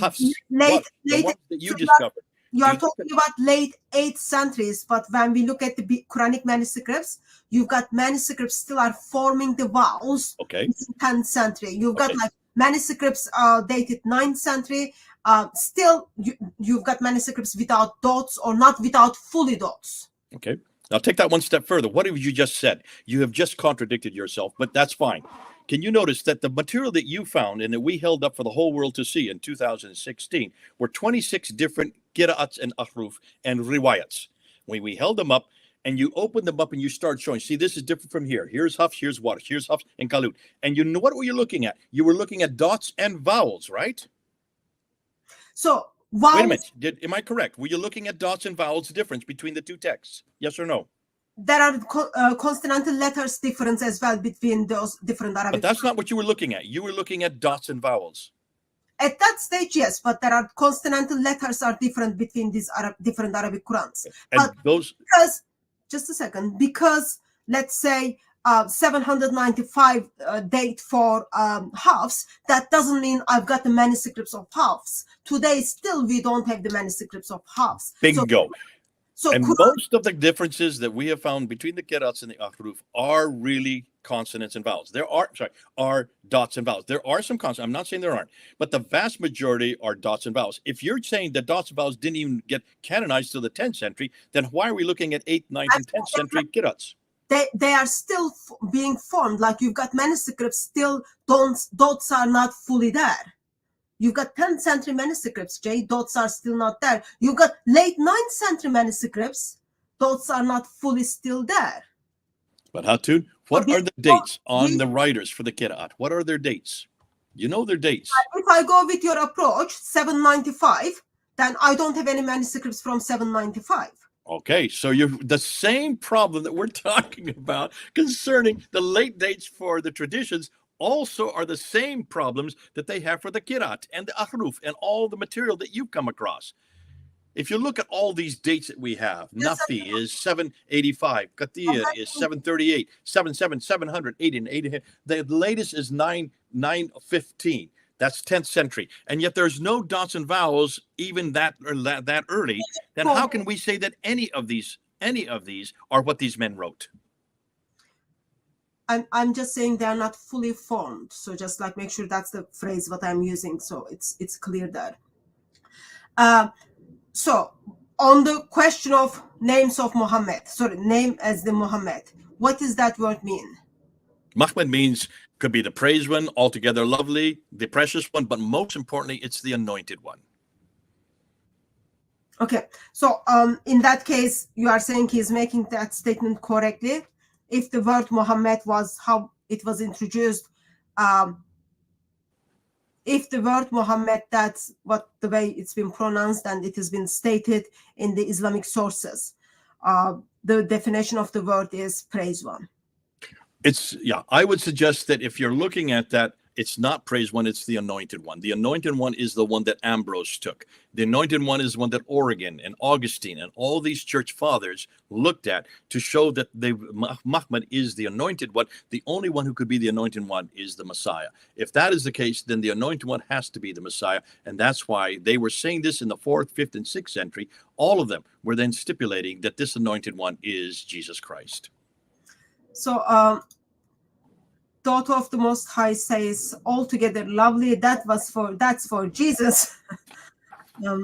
Hafs, the ones that you discovered. You are talking about late 8th centuries, but when we look at the Quranic manuscripts, you've got manuscripts still are forming the vowels. Okay. In 10th century. You've got like manuscripts dated 9th century. Still, you've got manuscripts without dots or not without fully dots. Okay. Now take that one step further. What have you just said? You have just contradicted yourself, but that's fine. Can you notice that the material that you found and that we held up for the whole world to see in 2016 were 26 different qira'ats and ahruf and riwayats? When we held them up and you opened them up and you start showing, see, this is different from here. Here's Hafs, here's Warsh, here's Hafs and Qalun. And you know what were you looking at? You were looking at dots and vowels, right? So vowels... Wait a minute. Am I correct? Were you looking at dots and vowels difference between the two texts? Yes or no? There are consonantal letters difference as well between those different Arabic. But that's not what you were looking at. You were looking at dots and vowels. At that stage, yes, but there are consonantal letters are different between these different Arabic Qurans. And those... Because just a second, because let's say 795 date for halves, that doesn't mean I've got the manuscripts of halves. Today, still, we don't have the manuscripts of halves. Bingo. So And Quran, most of the differences that we have found between the Qira'ats and the Ahruf are really consonants and vowels. There are dots and vowels. There are some consonants. I'm not saying there aren't, but the vast majority are dots and vowels. If you're saying that dots and vowels didn't even get canonized till the 10th century, then why are we looking at 8th, 9th, and 10th century Qira'ats? they are still being formed. Like you've got manuscripts still, dots are not fully there. You've got 10th century manuscripts, Jay, dots are still not there. You've got late 9th century manuscripts, dots are not fully still there. But Hatun, what are the dates on the writers for the Qira'at? What are their dates? You know their dates. If I go with your approach, 795, then I don't have any manuscripts from 795. Okay, so you're the same problem that we're talking about concerning the late dates for the traditions also are the same problems that they have for the Qira'at and the Ahruf and all the material that you've come across. If you look at all these dates that we have, Nafi is 785, Qatir is 738, 77, 700, 80, and 80. The latest is 915. That's 10th century. And yet there's no dots and vowels even that early. Then how can we say that any of these are what these men wrote? I'm just saying they're not fully formed. So just like make sure that's the phrase what I'm using. So it's clear there. So on the question of names of Muhammad, name as the Muhammad, what does that word mean? Muhammad means could be the praised one, altogether lovely, the precious one, but most importantly, it's the anointed one. Okay, so in that case, you are saying he's making that statement correctly. If the word Muhammad was how it was introduced, if the word Muhammad, that's what the way it's been pronounced and it has been stated in the Islamic sources, the definition of the word is praised one. I would suggest that if you're looking at that, it's not praised one, it's the anointed one. The anointed one is the one that Ambrose took. The anointed one is the one that Origen and Augustine and all these church fathers looked at to show that Muhammad is the anointed one. The only one who could be the anointed one is the Messiah. If that is the case, then the anointed one has to be the Messiah. And that's why they were saying this in the 4th, 5th, and 6th century. All of them were then stipulating that this anointed one is Jesus Christ. So, daughter of the Most High says, altogether lovely. That's for Jesus.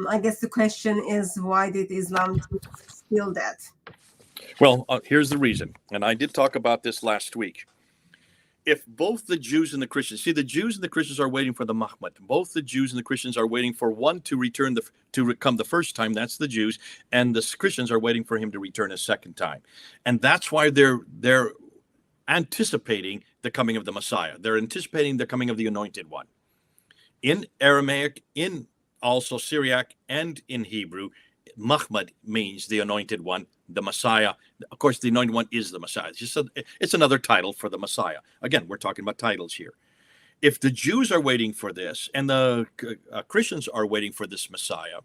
I guess the question is, why did Islam steal that? Well, here's the reason. And I did talk about this last week. If both the Jews and the Christians, see, the Jews and the Christians are waiting for the Muhammad. Both the Jews and the Christians are waiting for one to return to come the first time. That's the Jews, and the Christians are waiting for him to return a second time. And that's why they're anticipating the coming of the Messiah. They're anticipating the coming of the anointed one. In Aramaic, in also Syriac, and in Hebrew, Muhammad means the anointed one, the Messiah. Of course, the anointed one is the Messiah. It's another title for the Messiah. Again, we're talking about titles here. If the Jews are waiting for this and the Christians are waiting for this Messiah,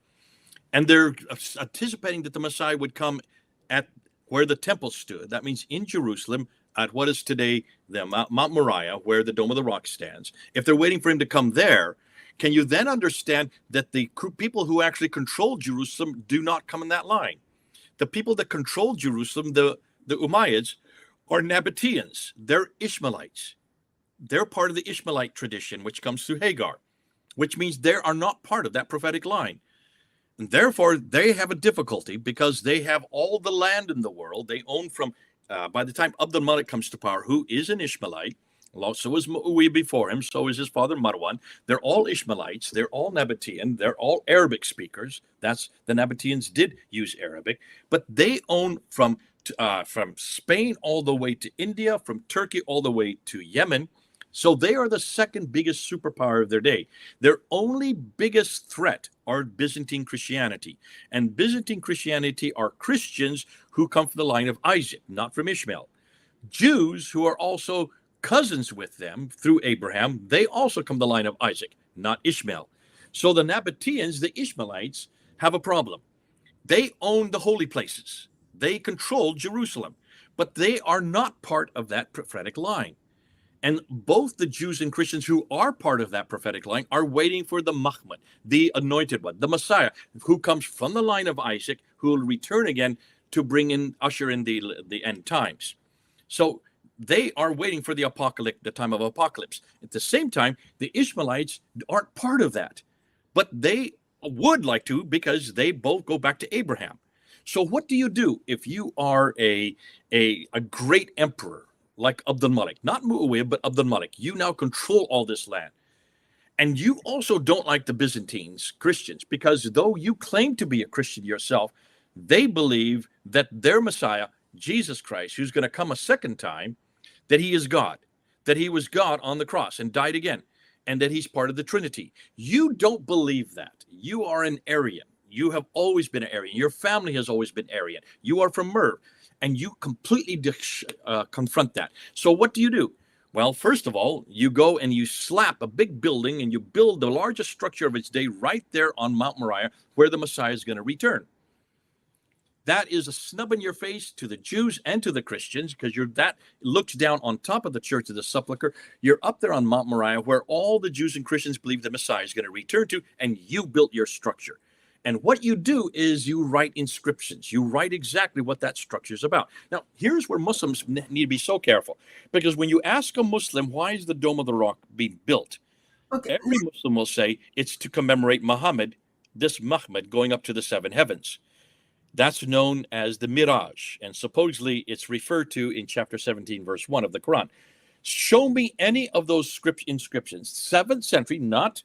and they're anticipating that the Messiah would come at where the temple stood, that means in Jerusalem, at what is today the Mount Moriah, where the Dome of the Rock stands. If they're waiting for him to come there, can you then understand that the people who actually control Jerusalem do not come in that line? The people that control Jerusalem, the Umayyads, are Nabateans. They're Ishmaelites. They're part of the Ishmaelite tradition, which comes through Hagar, which means they are not part of that prophetic line. And therefore, they have a difficulty because they have all the land in the world. They own from by the time Abd al-Malik comes to power, who is an Ishmaelite, so is Muawiyah before him, so is his father Marwan. They're all Ishmaelites. They're all Nabatean. They're all Arabic speakers. The Nabateans did use Arabic, but they own from Spain all the way to India, from Turkey all the way to Yemen. So they are the second biggest superpower of their day. Their only biggest threat are Byzantine Christianity. And Byzantine Christianity are Christians who come from the line of Isaac, not from Ishmael. Jews who are also cousins with them through Abraham, they also come from the line of Isaac, not Ishmael. So the Nabateans, the Ishmaelites, have a problem. They own the holy places. They control Jerusalem, but they are not part of that prophetic line. And both the Jews and Christians who are part of that prophetic line are waiting for the Mahmad, the anointed one, the Messiah, who comes from the line of Isaac, who will return again to usher in the end times. So they are waiting for the time of apocalypse. At the same time, the Ishmaelites aren't part of that, but they would like to, because they both go back to Abraham. So what do you do if you are a great emperor like Abd al-Malik, not Muawiyah, but Abd al-Malik? You now control all this land. And you also don't like the Byzantines, Christians, because though you claim to be a Christian yourself, they believe that their Messiah, Jesus Christ, who's going to come a second time, that he is God, that he was God on the cross and died again, and that he's part of the Trinity. You don't believe that. You are an Arian. You have always been an Arian. Your family has always been Arian. You are from Merv, and you completely confront that. So what do? Well, first of all, you go and you slap a big building and you build the largest structure of its day right there on Mount Moriah, where the Messiah is going to return. That is a snub in your face to the Jews and to the Christians, because that looks down on top of the Church of the Sepulchre. You're up there on Mount Moriah, where all the Jews and Christians believe the Messiah is going to return to, and you built your structure. And what you do is you write inscriptions. You write exactly what that structure is about. Now, here's where Muslims need to be so careful, because when you ask a Muslim, why is the Dome of the Rock being built? Okay. Every Muslim will say it's to commemorate Muhammad, this Muhammad, going up to the seven heavens. That's known as the Miraj, and supposedly it's referred to in chapter 17, verse 1 of the Quran. Show me any of those inscriptions, 7th century, not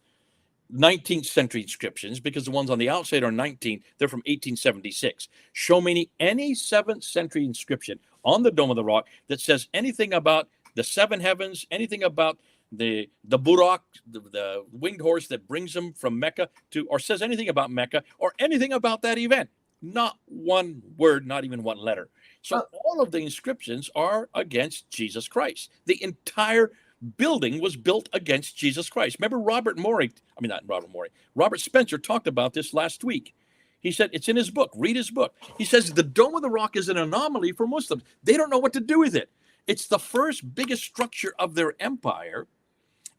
19th century inscriptions, because the ones on the outside are 19, they're from 1876. Show me any 7th century inscription on the Dome of the Rock that says anything about the seven heavens, anything about the Burak, the winged horse that brings them from Mecca or says anything about Mecca, or anything about that event. Not one word, not even one letter. So all of the inscriptions are against Jesus Christ. The entire building was built against Jesus Christ. Remember Robert Spencer talked about this last week. He said, it's in his book. Read his book. He says the Dome of the Rock is an anomaly for Muslims. They don't know what to do with it. It's the first biggest structure of their empire,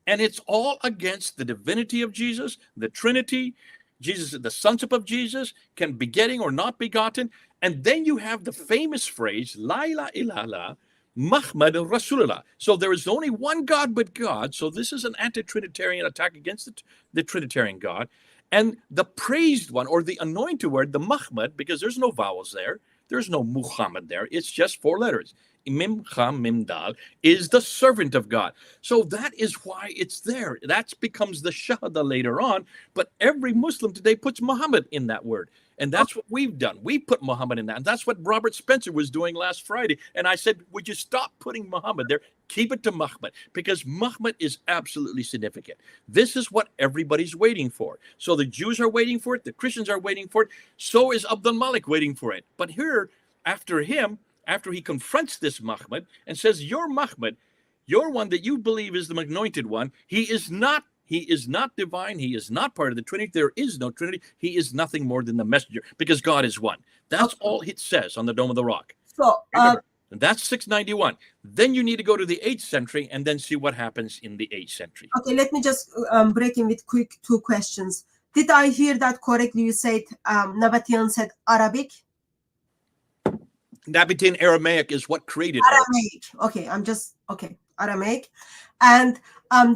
and it's all against the divinity of Jesus, the Trinity, Jesus, the sonship of Jesus, can begetting or not begotten. And then you have the famous phrase, La ilaha illallah, Muhammad Rasulullah. So there is only one God but God. So this is an anti-Trinitarian attack against the Trinitarian God. And the praised one, or the anointed word, the Muhammad, because there's no vowels there, there's no Muhammad there, it's just 4 letters. Mim Kham Mim Dal is the servant of God. So that is why it's there. That becomes the Shahada later on. But every Muslim today puts Muhammad in that word. And that's what we've done. We put Muhammad in that. And that's what Robert Spencer was doing last Friday. And I said, would you stop putting Muhammad there? Keep it to Muhammad, because Muhammad is absolutely significant. This is what everybody's waiting for. So the Jews are waiting for it. The Christians are waiting for it. So is Abd al-Malik waiting for it. But here, after he confronts this Muhammad and says, you're Muhammad, you're one that you believe is the anointed one. He is not divine. He is not part of the Trinity. There is no Trinity. He is nothing more than the messenger, because God is one. That's all it says on the Dome of the Rock. So, and that's 691. Then you need to go to the 8th century and then see what happens in the 8th century. Okay, let me just break in with quick 2 questions. Did I hear that correctly? You said Nabatean said Arabic? Nabatean Aramaic is what created Aramaic. Okay, Aramaic. And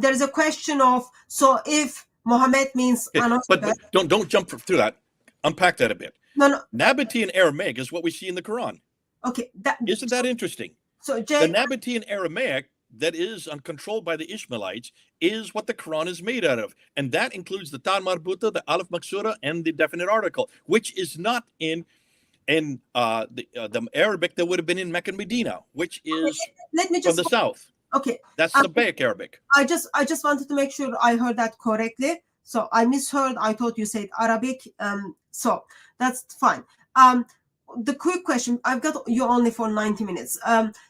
there's a question of, so if Muhammad means but don't jump through that. Unpack that a bit. No. Nabatean Aramaic is what we see in the Quran. Okay. Isn't that interesting? So the Nabatean Aramaic that is controlled by the Ishmaelites is what the Quran is made out of. And that includes the Ta Marbuta, the Alif Maksura, and the definite article, which is not in the Arabic that would have been in Mecca and Medina, which is from the south. Okay. That's the Bayak Arabic. I just wanted to make sure I heard that correctly. So I misheard. I thought you said Arabic. So that's fine. The quick question, I've got you only for 90 minutes.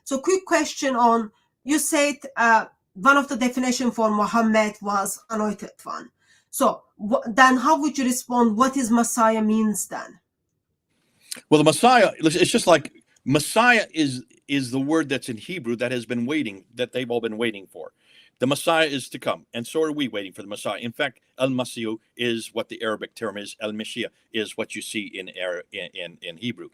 So quick question on, you said one of the definition for Muhammad was anointed one. So then how would you respond? What is Messiah means then? Well, the Messiah, it's just like Messiah is the word that's in Hebrew that has been waiting, that they've all been waiting for. The Messiah is to come, and so are we waiting for the Messiah. In fact, Al-Masihu is what the Arabic term is. Al-Mashiach is what you see in Hebrew.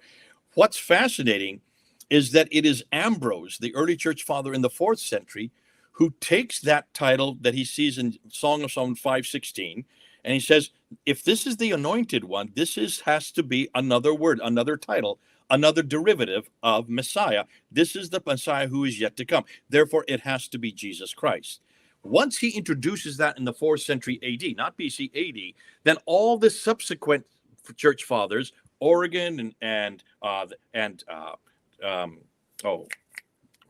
What's fascinating is that it is Ambrose, the early church father in the 4th century, who takes that title that he sees in Song of Solomon 5:16, and he says, if this is the anointed one, has to be another word, another title, another derivative of Messiah. This is the Messiah who is yet to come. Therefore, it has to be Jesus Christ. Once he introduces that in the 4th century AD, not BC, AD, then all the subsequent church fathers, Origen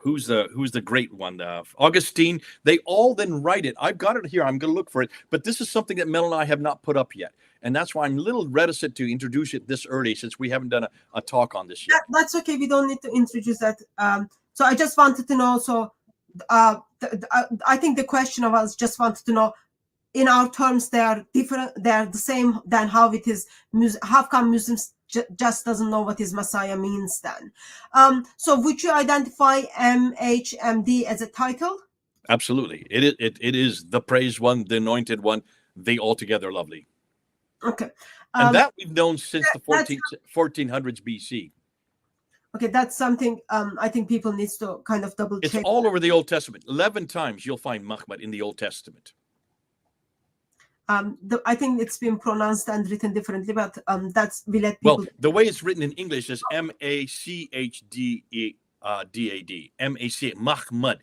who's the great one? Augustine. They all then write it. I've got it here. I'm going to look for it. But this is something that Mel and I have not put up yet. And that's why I'm a little reticent to introduce it this early, since we haven't done a talk on this yet. That's okay. We don't need to introduce that. So I just wanted to know. So I think the question of us just wanted to know, in our terms, they are different. They are the same than how it is. How come Muslims just doesn't know what his Messiah means then? So would you identify MHMD as a title? Absolutely. It is the praised one, the anointed one, the altogether lovely. Okay. And that we've known since the 1400s BC. Okay, that's something I think people need to kind of double check. It's all over the Old Testament. 11 times you'll find Muhammad in the Old Testament. I think it's been pronounced and written differently, but we let people. Well, the way it's written in English is M-A-C-H-D-A-D, M-A-C, Mahmud.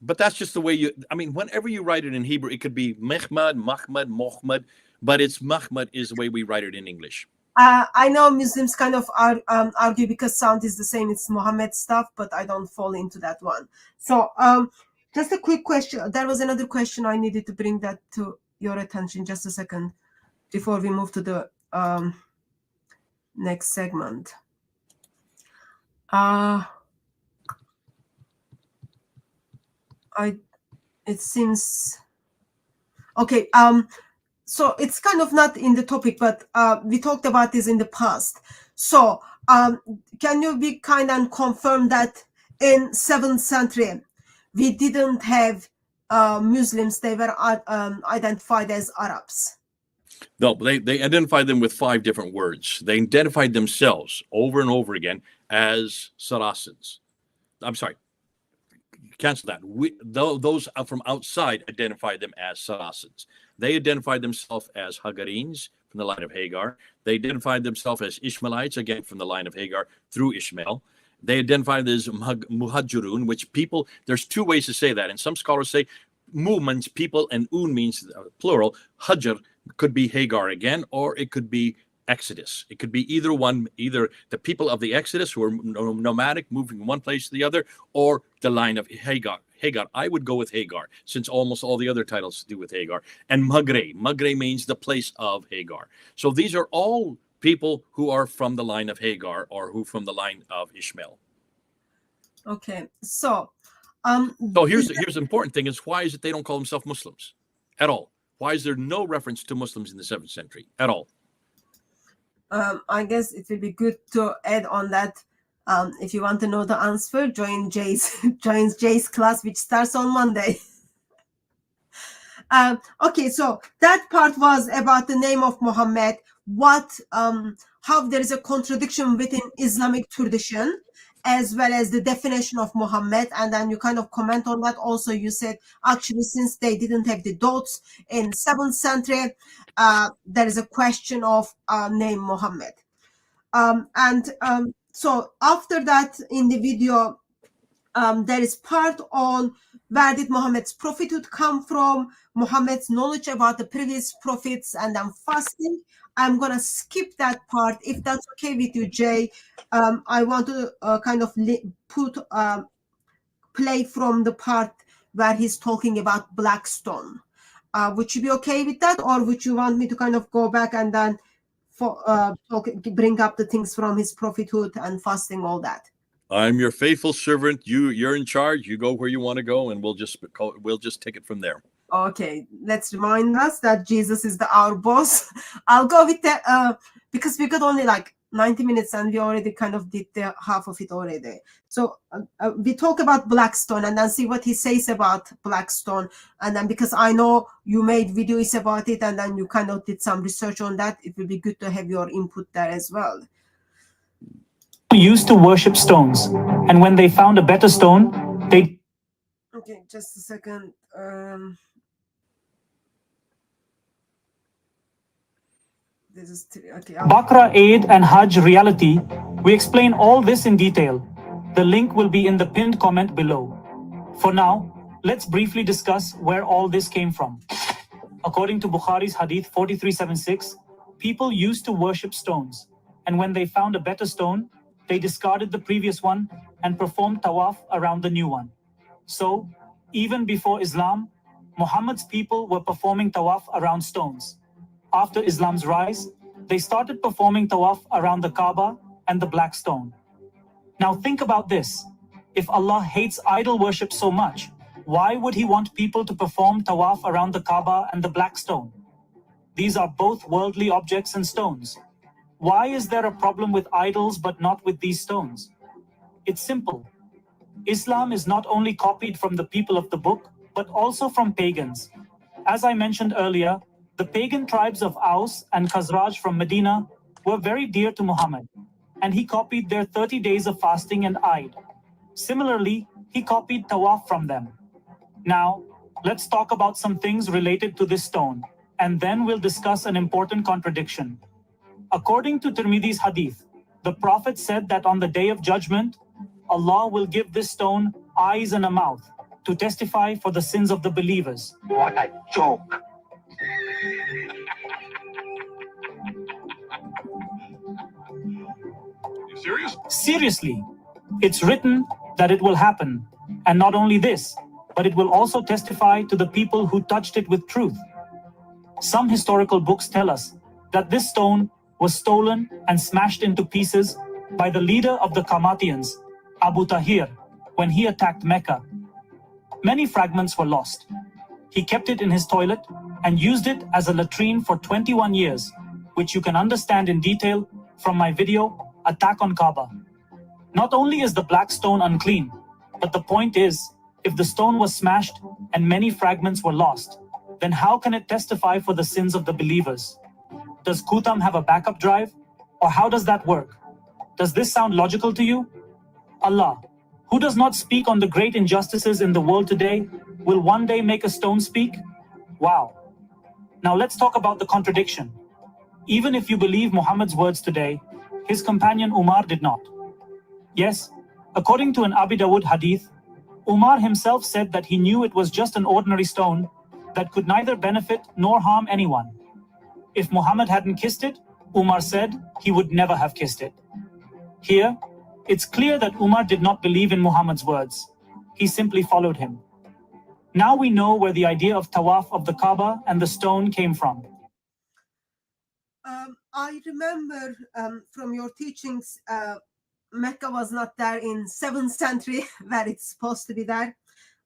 But that's just the way whenever you write it in Hebrew, it could be Mehmad, Mahmud, Mohammed, but it's Mahmud is the way we write it in English. I know Muslims kind of argue because sound is the same, it's Muhammad stuff, but I don't fall into that one. So just a quick question. There was another question I needed to bring that to your attention. Just a second before we move to the next segment. It seems okay. So it's kind of not in the topic, but we talked about this in the past. So can you be kind and confirm that in 7th century we didn't have Muslims? They were identified as Arabs. No, they identified them with 5 different words. They identified themselves over and over again as Saracens. I'm sorry, cancel that. Those from outside identified them as Saracens. They identified themselves as Hagarines from the line of Hagar. They identified themselves as Ishmaelites, again from the line of Hagar through Ishmael. They identified as Muhajirun, which people, there's 2 ways to say that. And some scholars say Mu means people and Un means plural. Hajar could be Hagar again, or it could be Exodus. It could be either one, either the people of the Exodus who are nomadic, moving from one place to the other, or the line of Hagar. I would go with Hagar, since almost all the other titles do with Hagar. And Magre means the place of Hagar. So these are all people who are from the line of Hagar, or who from the line of Ishmael. Okay, so here's the important thing is, why is it they don't call themselves Muslims at all? Why is there no reference to Muslims in the 7th century at all? I guess it will be good to add on that. If you want to know the answer, join Jay's class, which starts on Monday. Okay, so that part was about the name of Muhammad. How there is a contradiction within Islamic tradition, as well as the definition of Muhammad, and then you kind of comment on that. Also, you said actually, since they didn't have the dots in 7th century, there is a question of name Muhammad. So after that, in the video, there is part on where did Muhammad's prophethood come from, Muhammad's knowledge about the previous prophets, and then fasting. I'm going to skip that part. If that's okay with you, Jay, I want to kind of play from the part where he's talking about Blackstone. Would you be okay with that? Or would you want me to kind of go back and then bring up the things from his prophethood and fasting, all that? I'm your faithful servant. You're in charge. You go where you want to go, and we'll just take it from there. Okay, let's remind us that Jesus is our boss. I'll go with that because we got only like 90 minutes and we already kind of did the half of it already. So we talk about Blackstone and then see what he says about Blackstone. And then because I know you made videos about it and then you kind of did some research on that, it will be good to have your input there as well. Used to worship stones, and when they found a better stone, they... Okay, just a second. This is okay. Bakra, Eid, and Hajj reality. We explain all this in detail. The link will be in the pinned comment below. For now, let's briefly discuss where all this came from. According to Bukhari's Hadith 4376, people used to worship stones, and when they found a better stone, they discarded the previous one and performed tawaf around the new one. So, even before Islam, Muhammad's people were performing tawaf around stones. After Islam's rise, they started performing tawaf around the Kaaba and the Black Stone. Now think about this. If Allah hates idol worship so much, why would He want people to perform tawaf around the Kaaba and the Black Stone? These are both worldly objects and stones. Why is there a problem with idols but not with these stones? It's simple. Islam is not only copied from the people of the book, but also from pagans. As I mentioned earlier, the pagan tribes of Aus and Khazraj from Medina were very dear to Muhammad, and he copied their 30 days of fasting and Eid. Similarly, he copied tawaf from them. Now, let's talk about some things related to this stone, and then we'll discuss an important contradiction. According to Tirmidhi's hadith, the Prophet said that on the Day of Judgment, Allah will give this stone eyes and a mouth to testify for the sins of the believers. What a joke! You serious? Seriously, it's written that it will happen. And not only this, but it will also testify to the people who touched it with truth. Some historical books tell us that this stone was stolen and smashed into pieces by the leader of the Qamatians, Abu Tahir, when he attacked Mecca. Many fragments were lost. He kept it in his toilet and used it as a latrine for 21 years, which you can understand in detail from my video, Attack on Kaaba. Not only is the black stone unclean, but the point is, if the stone was smashed and many fragments were lost, then how can it testify for the sins of the believers? Does Qutam have a backup drive? Or how does that work? Does this sound logical to you? Allah, who does not speak on the great injustices in the world today, will one day make a stone speak? Wow. Now let's talk about the contradiction. Even if you believe Muhammad's words today, his companion Umar did not. Yes, according to an Abi Dawud hadith, Umar himself said that he knew it was just an ordinary stone that could neither benefit nor harm anyone. If Muhammad hadn't kissed it, Umar said he would never have kissed it. Here, it's clear that Umar did not believe in Muhammad's words. He simply followed him. Now we know where the idea of tawaf of the Kaaba and the stone came from. I remember from your teachings, Mecca was not there in 7th century where it's supposed to be there.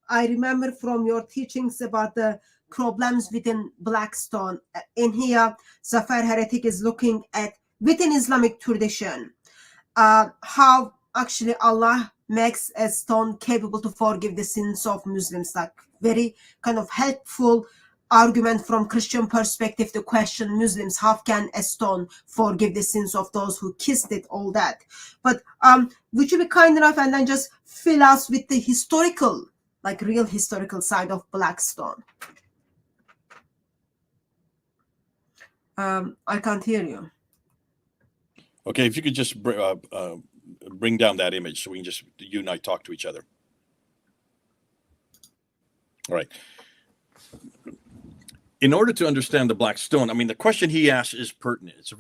I remember from your teachings about the problems within Blackstone. In here, Zafar Heretic is looking at within Islamic tradition, how actually Allah makes a stone capable to forgive the sins of Muslims. Like very kind of helpful argument from Christian perspective to question Muslims. How can a stone forgive the sins of those who kissed it, all that. But would you be kind enough and then just fill us with the historical, like real historical side of Blackstone? I can't hear you. Okay, if you could just bring down that image so we can just, you and I talk to each other. All right. In order to understand the black stone, I mean, the question he asks is pertinent.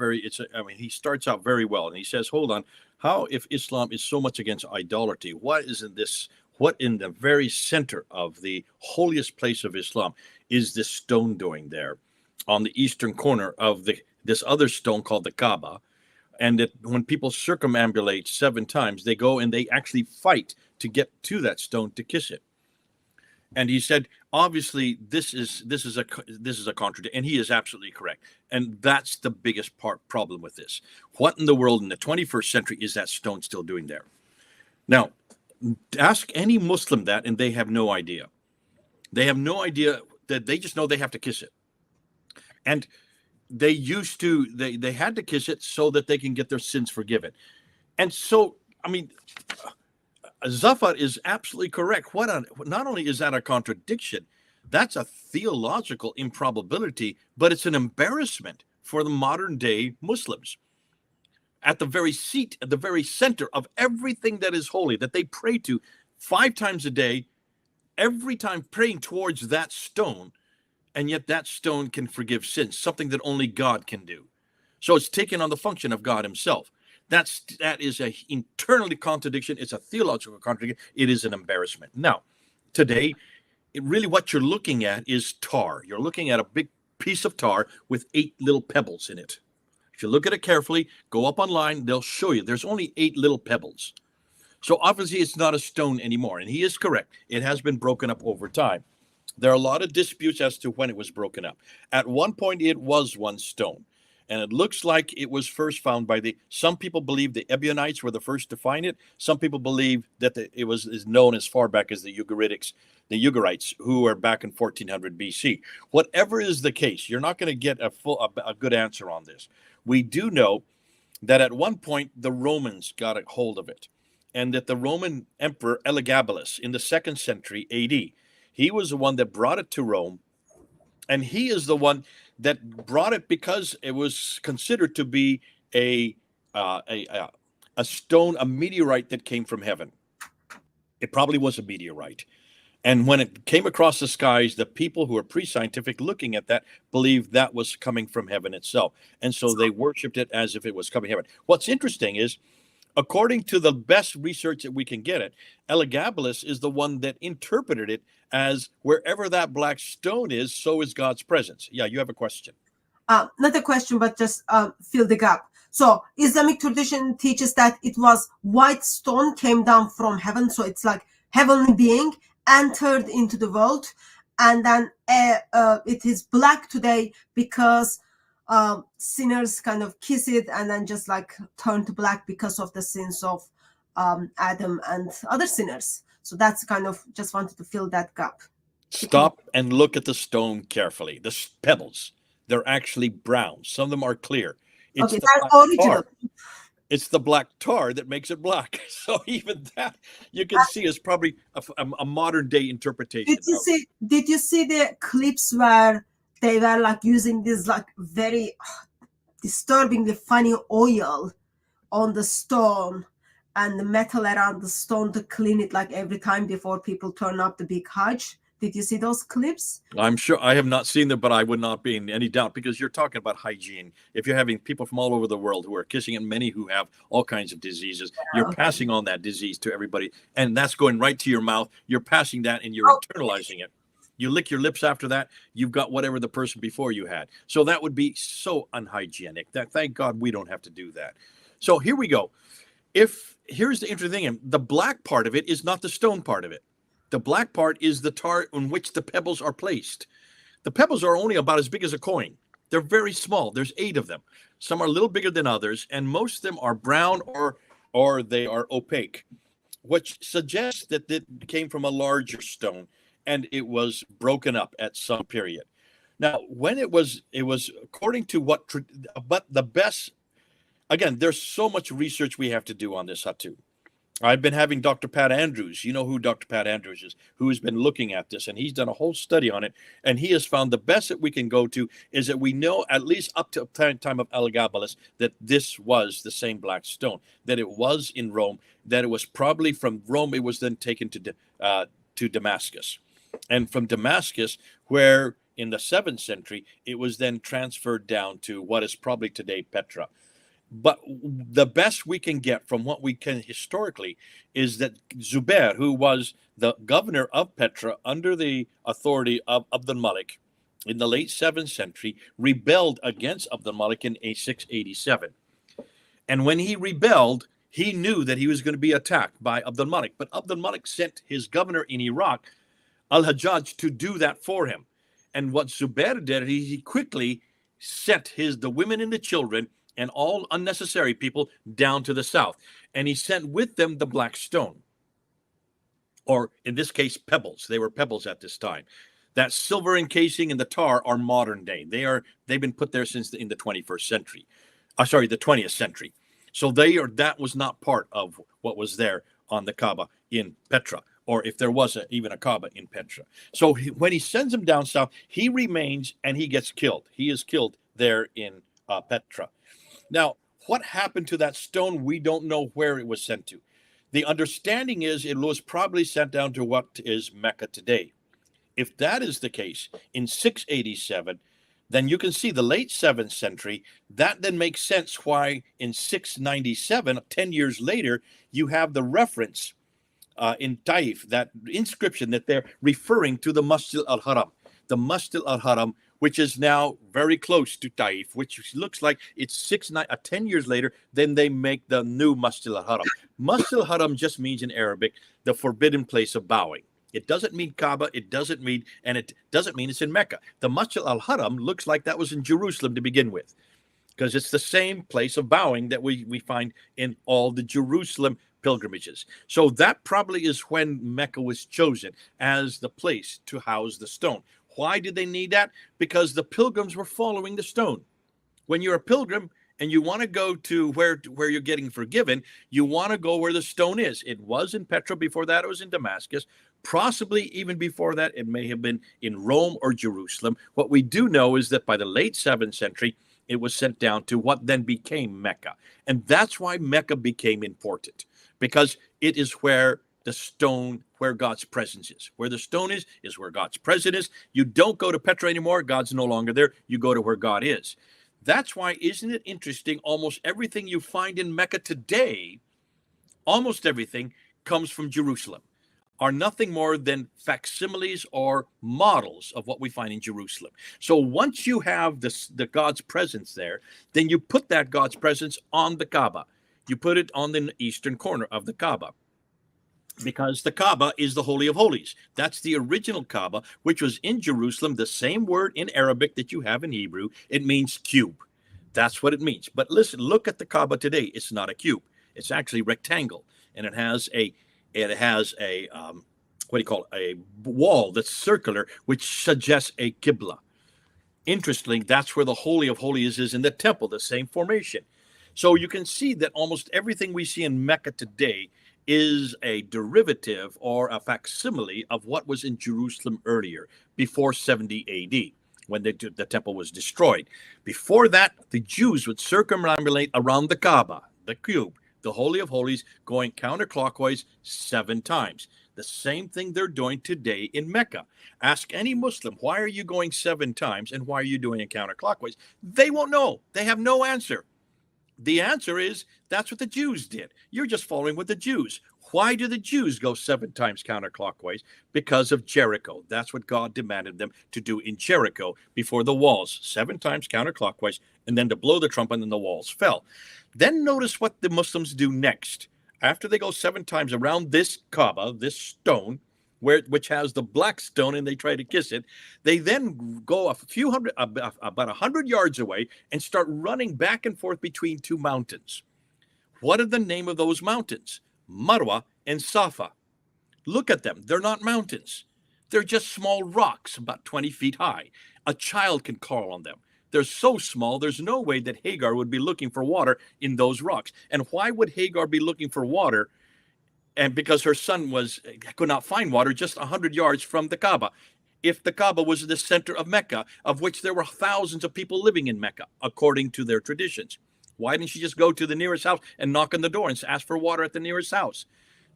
I mean, he starts out very well and he says, hold on, how if Islam is so much against idolatry, what in the very center of the holiest place of Islam is this stone doing there on the eastern corner of this other stone called the Kaaba? And that when people circumambulate 7 times, they go and they actually fight to get to that stone to kiss it. And he said, obviously, this is a contradiction, and he is absolutely correct. And that's the biggest problem with this. What in the world in the 21st century is that stone still doing there? Now, ask any Muslim that, and they have no idea. They have no idea. That they just know they have to kiss it. And they had to kiss it so that they can get their sins forgiven. And so, I mean, Zafar is absolutely correct. Not only is that a contradiction, that's a theological improbability, but it's an embarrassment for the modern day Muslims. At the very seat, at the very center of everything that is holy, that they pray to 5 times a day, every time praying towards that stone, and yet that stone can forgive sins, something that only God can do. So it's taken on the function of God himself. That is an internally contradiction. It's a theological contradiction. It is an embarrassment. Now, today, really what you're looking at is tar. You're looking at a big piece of tar with 8 little pebbles in it. If you look at it carefully, go up online, they'll show you there's only 8 little pebbles. So obviously it's not a stone anymore. And he is correct. It has been broken up over time. There are a lot of disputes as to when it was broken up. At one point, it was one stone. And it looks like it was first found by some people believe the Ebionites were the first to find it. Some people believe that it is known as far back as the Ugarites, who are back in 1400 BC. Whatever is the case, you're not going to get a good answer on this. We do know that at one point, the Romans got a hold of it, and that the Roman emperor Elagabalus in the 2nd century AD, he was the one that brought it to Rome, and he is the one that brought it because it was considered to be a stone, a meteorite that came from heaven. It probably was a meteorite. And when it came across the skies, the people who are pre-scientific looking at that believed that was coming from heaven itself. And so they worshipped it as if it was coming from heaven. What's interesting is, according to the best research that we can get it, Elagabalus is the one that interpreted it as wherever that black stone is, so is God's presence. Yeah, you have a question. Not a question, but just fill the gap. So Islamic tradition teaches that it was white stone came down from heaven. So it's like heavenly being entered into the world. And then it is black today because sinners kind of kiss it and then just like turn to black because of the sins of Adam and other sinners. So that's kind of just wanted to fill that gap. Stop and look at the stone carefully. The pebbles, they're actually brown. Some of them are clear. It's okay, that's original. It's the black tar that makes it black. So even that you can see is probably a modern day interpretation. Did you see the clips where they were like using this like very disturbingly funny oil on the stone and the metal around the stone to clean it like every time before people turn up the big Hajj? Did you see those clips? I'm sure I have not seen them, but I would not be in any doubt because you're talking about hygiene. If you're having people from all over the world who are kissing and many who have all kinds of diseases, you're passing on that disease to everybody. And that's going right to your mouth. You're passing that and you're internalizing it. You lick your lips after that, you've got whatever the person before you had. So that would be so unhygienic. Thank God we don't have to do that. So here we go. Here's the interesting thing. The black part of it is not the stone part of it. The black part is the tar on which the pebbles are placed. The pebbles are only about as big as a coin. They're very small. There's 8 of them. Some are a little bigger than others, and most of them are brown or they are opaque, which suggests that it came from a larger stone and it was broken up at some period. Now, when it was according to but the best, again, there's so much research we have to do on this, Hatu. I've been having Dr. Pat Andrews. You know who Dr. Pat Andrews is, who has been looking at this, and he's done a whole study on it. And he has found the best that we can go to is that we know, at least up to the time of Elagabalus, that this was the same black stone, that it was in Rome, that it was probably from Rome. It was then taken to Damascus. And from Damascus, where in the 7th century, it was then transferred down to what is probably today Petra. But the best we can get from what we can historically is that Zubair, who was the governor of Petra under the authority of Abd al-Malik in the late 7th century, rebelled against Abd al-Malik in 687. And when he rebelled, he knew that he was going to be attacked by Abd al-Malik. But Abd al-Malik sent his governor in Iraq, al-Hajjaj to do that for him. And what Zubair did, he quickly sent the women and the children and all unnecessary people down to the south. And he sent with them the black stone, or in this case, pebbles. They were pebbles at this time. That silver encasing and the tar are modern day. They've been put there since in the 21st century. The 20th century. So that was not part of what was there on the Kaaba in Petra, or if there was even a Kaaba in Petra. So when he sends him down south, he remains and he gets killed. He is killed there in Petra. Now, what happened to that stone? We don't know where it was sent to. The understanding is it was probably sent down to what is Mecca today. If that is the case, in 687, then you can see the late 7th century. That then makes sense why in 697, 10 years later, you have the reference in Taif, that inscription that they're referring to the Masjid al-Haram. The Masjid al-Haram, which is now very close to Taif, which looks like it's 10 years later, then they make the new Masjid al-Haram. Masjid al-Haram just means in Arabic, the forbidden place of bowing. It doesn't mean Kaaba, it doesn't mean it's in Mecca. The Masjid al-Haram looks like that was in Jerusalem to begin with, because it's the same place of bowing that we find in all the Jerusalem pilgrimages. So that probably is when Mecca was chosen as the place to house the stone. Why did they need that? Because the pilgrims were following the stone. When you're a pilgrim and you want to go to where you're getting forgiven, you want to go where the stone is. It was in Petra. Before that, it was in Damascus. Possibly even before that, it may have been in Rome or Jerusalem. What we do know is that by the late 7th century, it was sent down to what then became Mecca. And that's why Mecca became important, because it is where the stone, where God's presence is. Where the stone is where God's presence is. You don't go to Petra anymore. God's no longer there. You go to where God is. That's why, isn't it interesting, almost everything you find in Mecca today, almost everything comes from Jerusalem, are nothing more than facsimiles or models of what we find in Jerusalem. So once you have the God's presence there, then you put that God's presence on the Kaaba. You put it on the eastern corner of the Kaaba, because the Kaaba is the Holy of Holies. That's the original Kaaba, which was in Jerusalem, the same word in Arabic that you have in Hebrew. It means cube. That's what it means. But listen, look at the Kaaba today. It's not a cube. It's actually rectangle, and it has a wall that's circular, which suggests a Qibla. Interestingly, that's where the Holy of Holies is in the temple, the same formation. So you can see that almost everything we see in Mecca today is a derivative or a facsimile of what was in Jerusalem earlier, before 70 AD, when the temple was destroyed. Before that, the Jews would circumambulate around the Kaaba, the cube, the Holy of Holies, going counterclockwise 7 times. The same thing they're doing today in Mecca. Ask any Muslim, why are you going 7 times and why are you doing it counterclockwise? They won't know. They have no answer. The answer is, that's what the Jews did. You're just following with the Jews. Why do the Jews go 7 times counterclockwise? Because of Jericho. That's what God demanded them to do in Jericho before the walls. 7 times counterclockwise, and then to blow the trumpet, and the walls fell. Then notice what the Muslims do next. After they go 7 times around this Kaaba, this stone, which has the black stone, and they try to kiss it, they then go about 100 yards away and start running back and forth between 2 mountains. What are the name of those mountains? Marwa and Safa. Look at them. They're not mountains. They're just small rocks about 20 feet high. A child can crawl on them. They're so small, there's no way that Hagar would be looking for water in those rocks. And why would Hagar be looking for water? And because her son could not find water just 100 yards from the Kaaba. If the Kaaba was the center of Mecca, of which there were thousands of people living in Mecca, according to their traditions. Why didn't she just go to the nearest house and knock on the door and ask for water at the nearest house?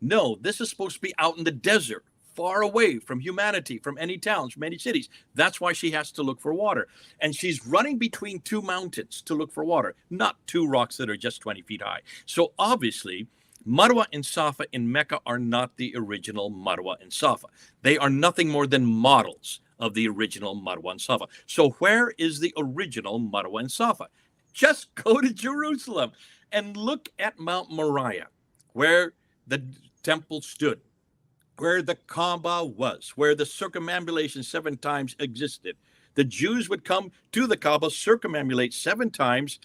No, this is supposed to be out in the desert, far away from humanity, from any towns, from any cities. That's why she has to look for water. And she's running between 2 mountains to look for water, not 2 rocks that are just 20 feet high. So obviously, Marwa and Safa in Mecca are not the original Marwa and Safa. They are nothing more than models of the original Marwa and Safa. So where is the original Marwa and Safa? Just go to Jerusalem and look at Mount Moriah, where the temple stood. where the Kaaba was, where the circumambulation 7 times existed. The Jews would come to the Kaaba, circumambulate 7 times,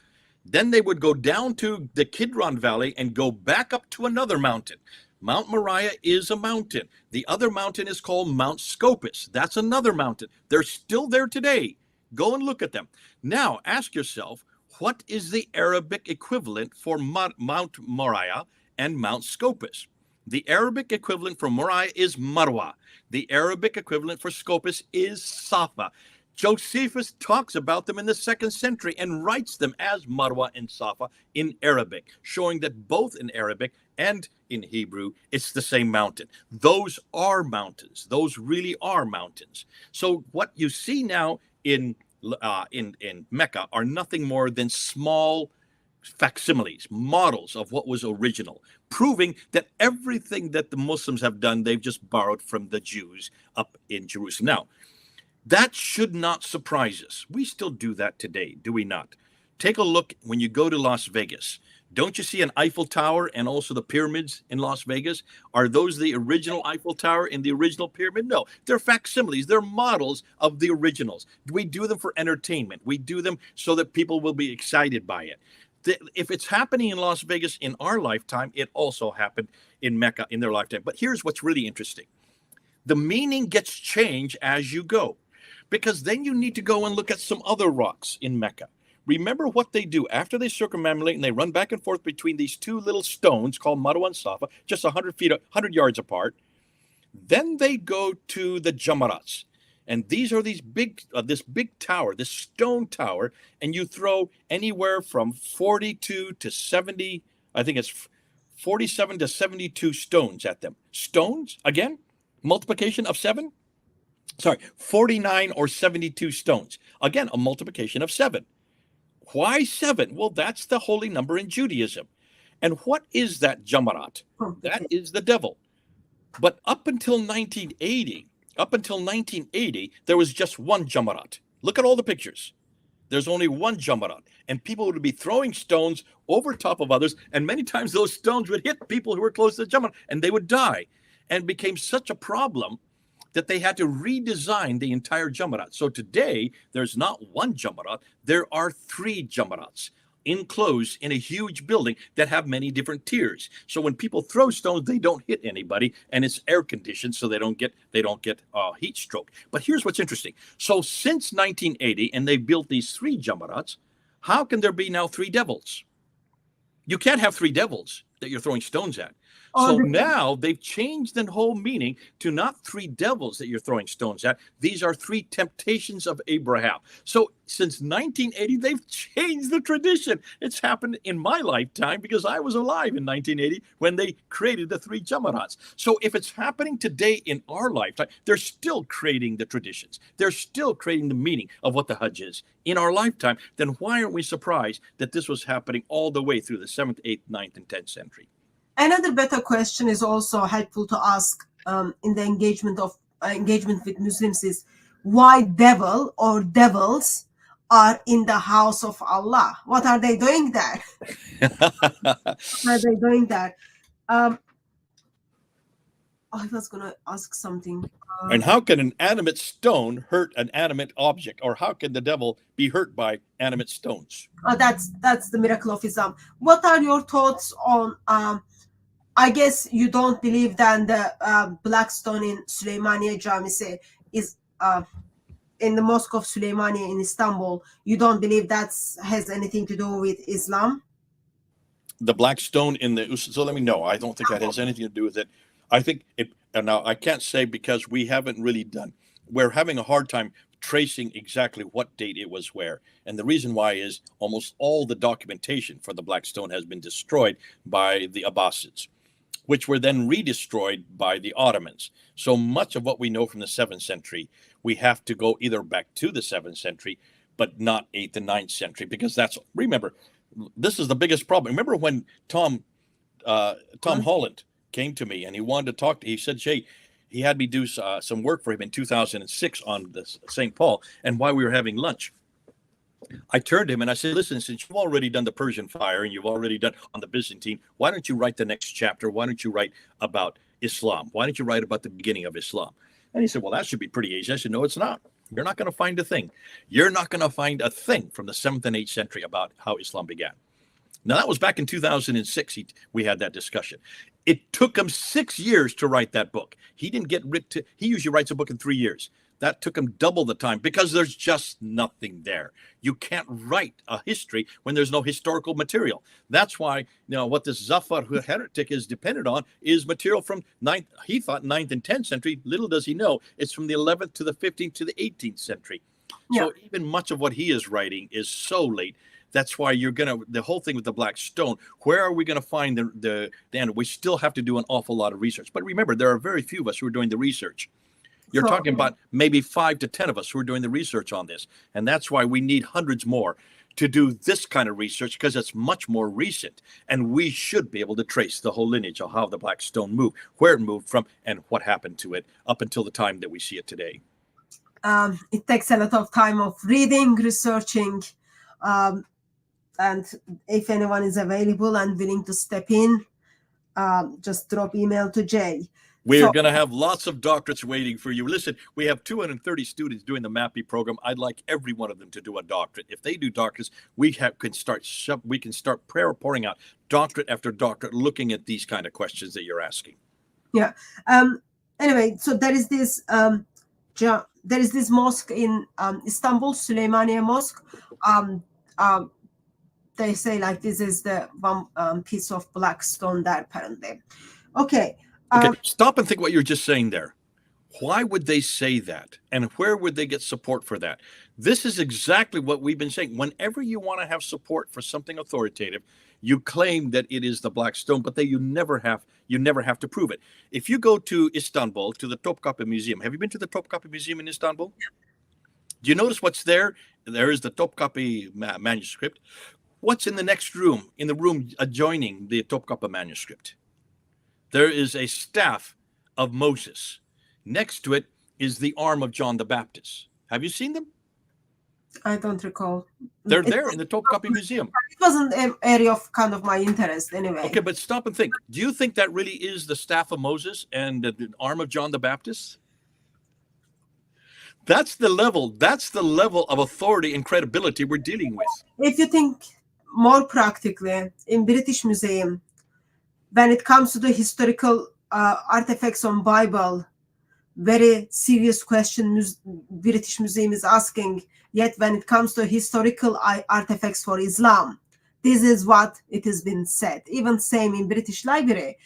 then they would go down to the Kidron Valley and go back up to another mountain. Mount Moriah is a mountain. The other mountain is called Mount Scopus. That's another mountain. They're still there today. Go and look at them. Now, ask yourself, what is the Arabic equivalent for Mount Moriah and Mount Scopus? The Arabic equivalent for Moriah is Marwa. The Arabic equivalent for Scopus is Safa. Josephus talks about them in the 2nd century and writes them as Marwa and Safa in Arabic, showing that both in Arabic and in Hebrew, it's the same mountain. Those are mountains. Those really are mountains. So what you see now in Mecca are nothing more than small facsimiles, models of what was original, proving that everything that the Muslims have done, they've just borrowed from the Jews up in Jerusalem. Now, that should not surprise us. We still do that today, do we not? Take a look when you go to Las Vegas. Don't you see an Eiffel Tower and also the pyramids in Las Vegas? Are those the original Eiffel Tower and the original pyramid? No, they're facsimiles. They're models of the originals. We do them for entertainment. We do them so that people will be excited by it. If it's happening in Las Vegas in our lifetime, it also happened in Mecca in their lifetime. But here's what's really interesting. The meaning gets changed as you go, because then you need to go and look at some other rocks in Mecca. Remember what they do after they circumambulate and they run back and forth between these 2 little stones called Marwa and Safa, just 100 yards apart. Then they go to the Jamarats. And these are this big tower, this stone tower, and you throw anywhere from 42 to 70, I think it's 47 to 72 stones at them. Stones, again, multiplication of 7. 49 or 72 stones. Again, a multiplication of 7. Why 7? Well, that's the holy number in Judaism. And what is that Jamarat? That is the devil. But up until 1980, there was just one Jamarat. Look at all the pictures. There's only one Jamarat. And people would be throwing stones over top of others. And many times those stones would hit people who were close to the Jamarat and they would die. And it became such a problem that they had to redesign the entire Jamarat. So today, there's not one Jamarat, there are 3 Jamarats enclosed in a huge building that have many different tiers. So when people throw stones, they don't hit anybody, and it's air conditioned, so they don't get heat stroke. But here's what's interesting. So since 1980, and they built these 3 Jamarats, how can there be now 3 devils? You can't have 3 devils that you're throwing stones at. So now they've changed the whole meaning to not 3 devils that you're throwing stones at. These are 3 temptations of Abraham. So since 1980, they've changed the tradition. It's happened in my lifetime because I was alive in 1980 when they created the 3 Jamarats. So if it's happening today in our lifetime, they're still creating the traditions. They're still creating the meaning of what the Hajj is in our lifetime. Then why aren't we surprised that this was happening all the way through the 7th, 8th, 9th, and 10th century? Another better question is also helpful to ask in the engagement with Muslims is why devil or devils are in the house of Allah? What are they doing there? I was going to ask something. And how can an animate stone hurt an animate object, or how can the devil be hurt by animate stones? That's the miracle of Islam. What are your thoughts on? I guess you don't believe that the black stone in Süleymaniye Camisi is in the Mosque of Süleymaniye in Istanbul. You don't believe that has anything to do with Islam? The black stone in the so let me know. I don't think that has anything to do with it. I think it. And now I can't say because we haven't really done. We're having a hard time tracing exactly what date it was where. And the reason why is almost all the documentation for the black stone has been destroyed by the Abbasids, which were then redestroyed by the Ottomans. So much of what we know from the 7th century, we have to go either back to the 7th century, but not 8th and 9th century, because remember, this is the biggest problem. Remember when Tom Holland came to me and he wanted to talk he said, Jay, he had me do some work for him in 2006 on the St. Paul and why we were having lunch. I turned to him and I said, listen, since you've already done the Persian fire and you've already done on the Byzantine, why don't you write the next chapter? Why don't you write about Islam. Why don't you write about the beginning of Islam? And he said, well, that should be pretty easy. I said, no, it's not. You're not going to find a thing. You're not going to find a thing from the 7th and 8th century about how Islam began. Now, that was back in 2006. We had that discussion. It took him 6 years to write that book. He didn't get he usually writes a book in 3 years. That took him double the time because there's just nothing there. You can't write a history when there's no historical material. That's why, what this Zafar heretic is dependent on is material from 9th, he thought 9th and 10th century. Little does he know, it's from the 11th to the 15th to the 18th century. Yeah. So even much of what he is writing is so late. That's why the whole thing with the Black Stone, where are we going to find the end? We still have to do an awful lot of research. But remember, there are very few of us who are doing the research. You're talking about maybe 5 to 10 of us who are doing the research on this. And that's why we need hundreds more to do this kind of research, because it's much more recent. And we should be able to trace the whole lineage of how the Black Stone moved, where it moved from, and what happened to it up until the time that we see it today. It takes a lot of time of reading, researching, and if anyone is available and willing to step in, just drop email to Jay. We're going to have lots of doctorates waiting for you. Listen, we have 230 students doing the MAPI program. I'd like every one of them to do a doctorate. If they do doctorates, we can start pouring out doctorate after doctorate, looking at these kind of questions that you're asking. Yeah. Anyway, so there is this mosque in Istanbul, Süleymaniye Mosque. They say like this is the one piece of black stone there apparently. Okay. Stop and think what you're just saying there. Why would they say that? And where would they get support for that? This is exactly what we've been saying. Whenever you want to have support for something authoritative, you claim that it is the Black Stone, but you never have to prove it. If you go to Istanbul, to the Topkapi Museum, have you been to the Topkapi Museum in Istanbul? Do you notice what's there? There is the Topkapi manuscript. What's in the next room, in the room adjoining the Topkapi manuscript? There is a staff of Moses. Next to it is the arm of John the Baptist. Have you seen them? I don't recall. They're there in the Topkapi Museum. It wasn't an area of kind of my interest anyway. Okay, but stop and think. Do you think that really is the staff of Moses and the arm of John the Baptist? That's the level of authority and credibility we're dealing with. If you think more practically, in British Museum, when it comes to the historical artifacts on Bible, very serious question British Museum is asking. Yet when it comes to historical artifacts for Islam, this is what it has been said. Even same in British Library,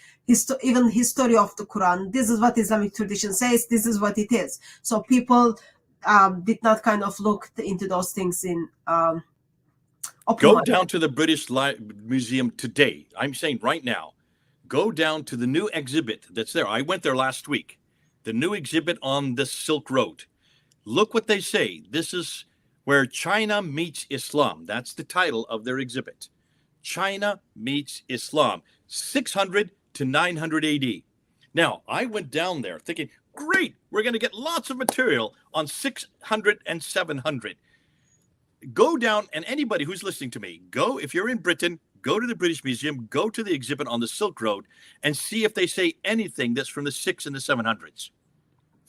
even history of the Quran, this is what Islamic tradition says, this is what it is. So people did not kind of look into those things in Go down to the British Museum today. I'm saying right now, go down to the new exhibit that's there. I went there last week. The new exhibit on the Silk Road. Look what they say. This is where China meets Islam. That's the title of their exhibit. China meets Islam, 600 to 900 AD. Now, I went down there thinking, great, we're going to get lots of material on 600 and 700. Go down, and anybody who's listening to me, go, if you're in Britain, go to the British Museum, go to the exhibit on the Silk Road, and see if they say anything that's from the 600s and the 700s.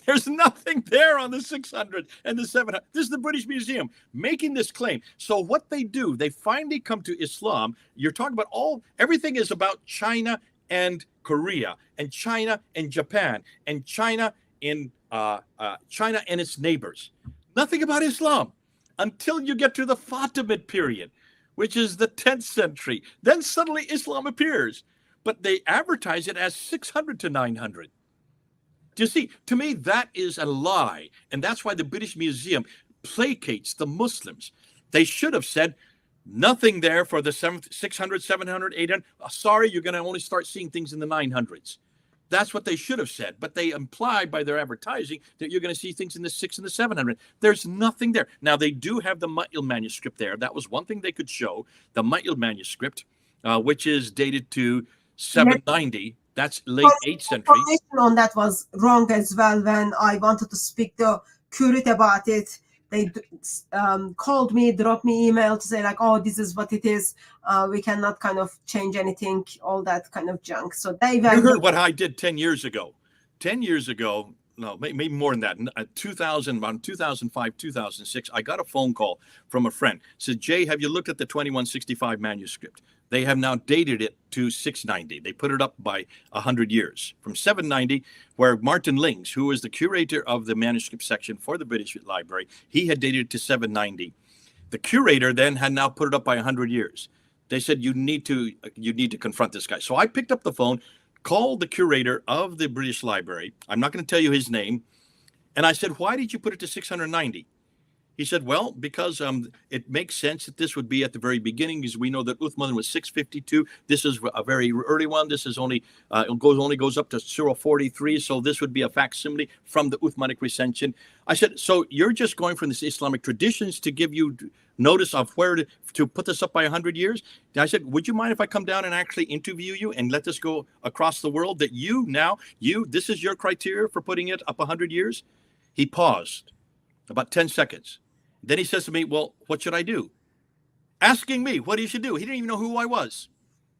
There's nothing there on the 600 and the 700. This is the British Museum making this claim. So what they do, they finally come to Islam. You're talking about everything is about China and Korea, and China and Japan, and China and its neighbors. Nothing about Islam until you get to the Fatimid period, which is the 10th century. Then suddenly Islam appears, but they advertise it as 600 to 900. Do you see? To me, that is a lie. And that's why the British Museum placates the Muslims. They should have said, nothing there for the 600, 700, 800. Sorry, you're going to only start seeing things in the 900s. That's what they should have said. But they imply by their advertising that you're going to see things in the 600 and the 700. There's nothing there. Now, they do have the Ma'il manuscript there. That was one thing they could show, the Ma'il manuscript, which is dated to 790. That's late 8th century. Information on that was wrong as well when I wanted to speak to Kurit about it. they called me, dropped me email to say like, oh, this is what it is. We cannot kind of change anything, all that kind of junk. So they You went. heard what I did 10 years ago. 10 years ago, no, maybe more than that. around 2005, 2006, I got a phone call from a friend. Said, Jay, have you looked at the 2165 manuscript? They have now dated it to 690. They put it up by 100 years from 790, where Martin Lings, who is the curator of the manuscript section for the British Library, he had dated it to 790. The curator then had now put it up by 100 years. They said, you need to confront this guy. So I picked up the phone, called the curator of the British Library. I'm not going to tell you his name. And I said, why did you put it to 690? He said, well, because it makes sense that this would be at the very beginning, because we know that Uthman was 652. This is a very early one. This is only goes up to Surah 43. So this would be a facsimile from the Uthmanic recension. I said, so you're just going from this Islamic traditions to give you notice of where to put this up by 100 years? And I said, would you mind if I come down and actually interview you and let this go across the world that this is your criteria for putting it up 100 years? He paused about 10 seconds. Then he says to me, well, what should I do? Asking me what he should do. He didn't even know who I was.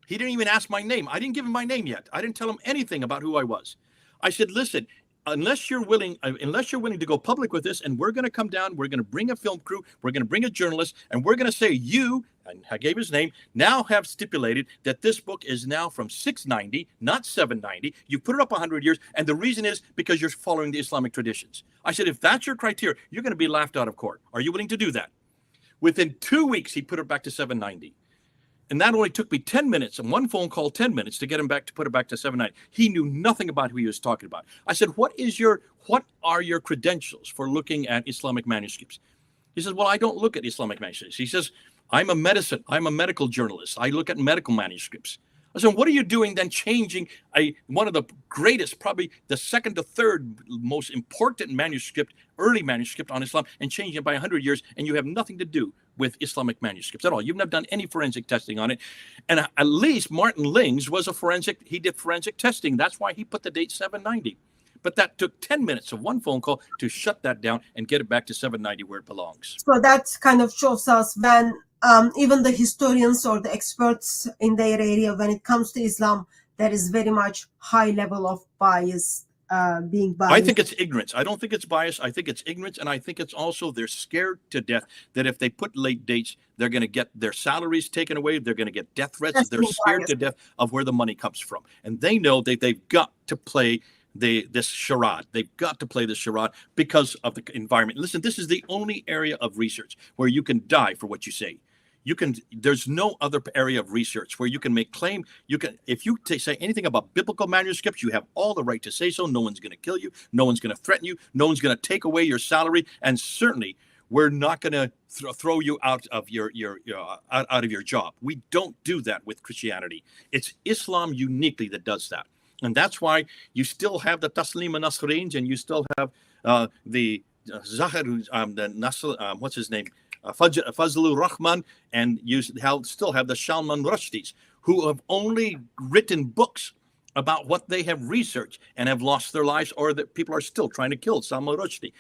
He didn't even ask my name. I didn't give him my name yet. I didn't tell him anything about who I was. I said, listen, unless you're willing to go public with this, and we're going to come down, we're going to bring a film crew, we're going to bring a journalist, and we're going to say you, and I gave his name, now have stipulated that this book is now from 690, not 790. You put it up 100 years, and the reason is because you're following the Islamic traditions. I said, if that's your criteria, you're going to be laughed out of court. Are you willing to do that? Within 2 weeks, he put it back to 790. And that only took me 10 minutes and one phone call, 10 minutes to get him back, to put it back to 790. He knew nothing about who he was talking about. I said, what are your credentials for looking at Islamic manuscripts? He says, well, I don't look at Islamic manuscripts. He says, I'm a medical journalist. I look at medical manuscripts. I said, what are you doing then changing one of the greatest, probably the second to third most important early manuscript on Islam, and changing it by 100 years, and you have nothing to do with Islamic manuscripts at all. You've never done any forensic testing on it. And at least Martin Lings he did forensic testing. That's why he put the date 790. But that took 10 minutes of one phone call to shut that down and get it back to 790 where it belongs. So that kind of shows us when even the historians or the experts in their area, when it comes to Islam, there is very much high level of bias being biased. I think it's ignorance. I don't think it's bias. I think it's ignorance. And I think it's also they're scared to death that if they put late dates, they're going to get their salaries taken away. They're going to get death threats. They're scared to death of where the money comes from. And they know that they've got to play this charade. They've got to play this charade because of the environment. Listen, this is the only area of research where you can die for what you say. There's no other area of research where you can make claim. If you say anything about biblical manuscripts, you have all the right to say so. No one's going to kill you. No one's going to threaten you. No one's going to take away your salary. And certainly, we're not going to throw you out of your job. We don't do that with Christianity. It's Islam uniquely that does that. And that's why you still have the Taslim and Nasrins, and you still have the Zahir, what's his name? Fazlur Rahman, and you still have the Salman Rushdies, who have only written books about what they have researched and have lost their lives, or that people are still trying to kill Salman Rushdie.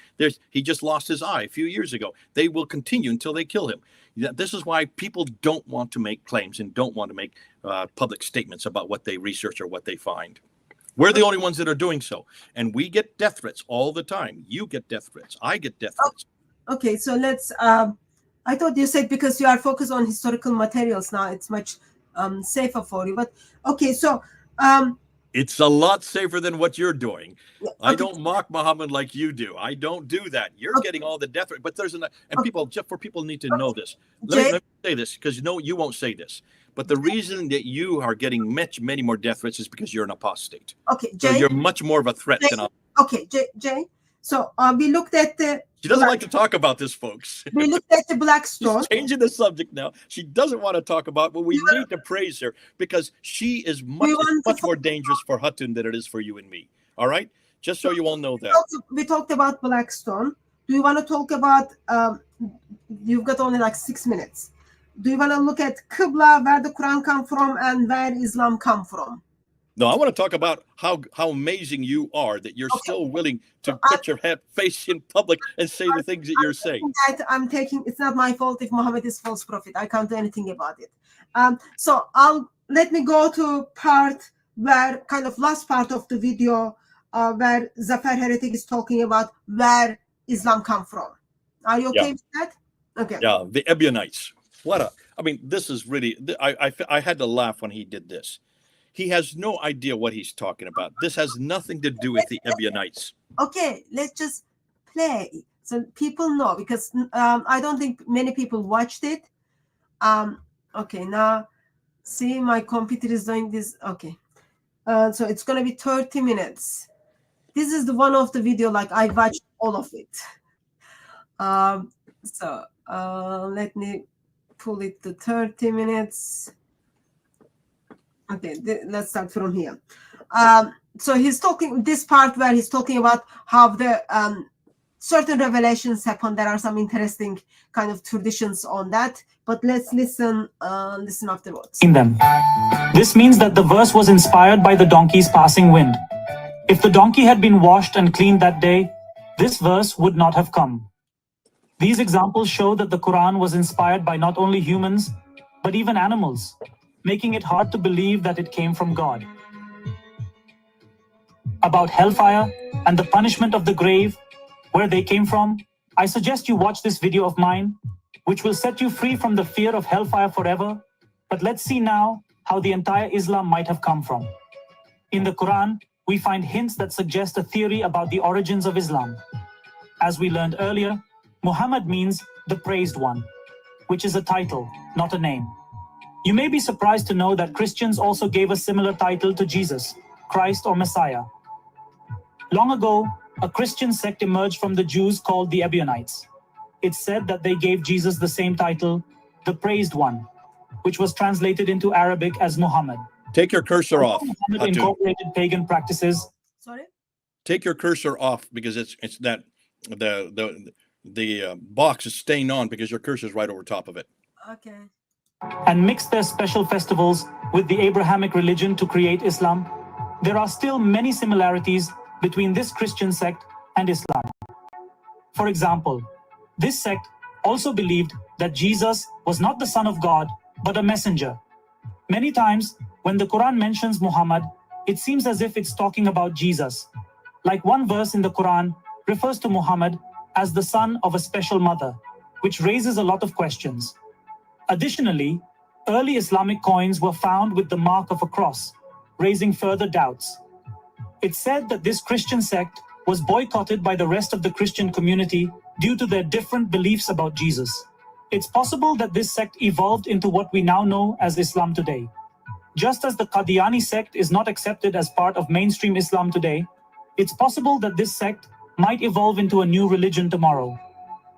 He just lost his eye a few years ago. They will continue until they kill him. This is why people don't want to make claims and don't want to make public statements about what they research or what they find. We're the only ones that are doing so. And we get death threats all the time. You get death threats. I get death threats. Okay, so let's... I thought you said because you are focused on historical materials now, it's much safer for you. But okay, so it's a lot safer than what you're doing. Yeah, okay. I don't mock Muhammad like you do. I don't do that. You're getting all the death, but there's people need to know this. Let me say this, because you won't say this. But the reason that you are getting many more death threats is because you're an apostate. Okay, Jay. So you're much more of a threat than I. Okay, Jay. So we looked at the... She doesn't like to talk about this, folks. We looked at the Blackstone. She's changing the subject now. She doesn't want to talk about, but we need to praise her because she is much more dangerous for Hutton than it is for you and me. All right? Just so you all know that. We talked about Blackstone. Do you want to talk about... you've got only like 6 minutes. Do you want to look at Qibla, where the Quran come from, and where Islam come from? No, I want to talk about how amazing you are that you're still willing to put your face in public and say the things that you're saying. It's not my fault if Muhammad is false prophet. I can't do anything about it. So let me go to part where kind of last part of the video where Zafar Heretic is talking about where Islam come from. Are you okay with that? Okay. Yeah, the Ebionites. This is really, I had to laugh when he did this. He has no idea what he's talking about. This has nothing to do with the Ebionites. Okay, let's just play so people know, because I don't think many people watched it. Okay, now see, my computer is doing this. Okay, so it's gonna be 30 minutes. This is the one of the video, like I watched all of it. So let me pull it to 30 minutes. Okay, let's start from here. So he's talking this part where he's talking about how the certain revelations happen. There are some interesting kind of traditions on that, but let's listen afterwards. In them. This means that the verse was inspired by the donkey's passing wind. If the donkey had been washed and cleaned that day, this verse would not have come. These examples show that the Quran was inspired by not only humans, but even animals, making it hard to believe that it came from God. About hellfire and the punishment of the grave, where they came from, I suggest you watch this video of mine, which will set you free from the fear of hellfire forever. But let's see now how the entire Islam might have come from. In the Quran, we find hints that suggest a theory about the origins of Islam. As we learned earlier, Muhammad means the praised one, which is a title, not a name. You may be surprised to know that Christians also gave a similar title to Jesus, Christ or Messiah. Long ago, a Christian sect emerged from the Jews called the Ebionites. It's said that they gave Jesus the same title, the Praised One, which was translated into Arabic as Muhammad. Take your cursor off. Muhammad incorporated pagan practices. Sorry? Take your cursor off, because it's that the box is staying on because your cursor is right over top of it. Okay. And mixed their special festivals with the Abrahamic religion to create Islam. There are still many similarities between this Christian sect and Islam. For example, this sect also believed that Jesus was not the Son of God, but a messenger. Many times, when the Quran mentions Muhammad, it seems as if it's talking about Jesus. Like one verse in the Quran refers to Muhammad as the son of a special mother, which raises a lot of questions. Additionally, early Islamic coins were found with the mark of a cross, raising further doubts. It's said that this Christian sect was boycotted by the rest of the Christian community due to their different beliefs about Jesus. It's possible that this sect evolved into what we now know as Islam today. Just as the Qadiani sect is not accepted as part of mainstream Islam today, it's possible that this sect might evolve into a new religion tomorrow.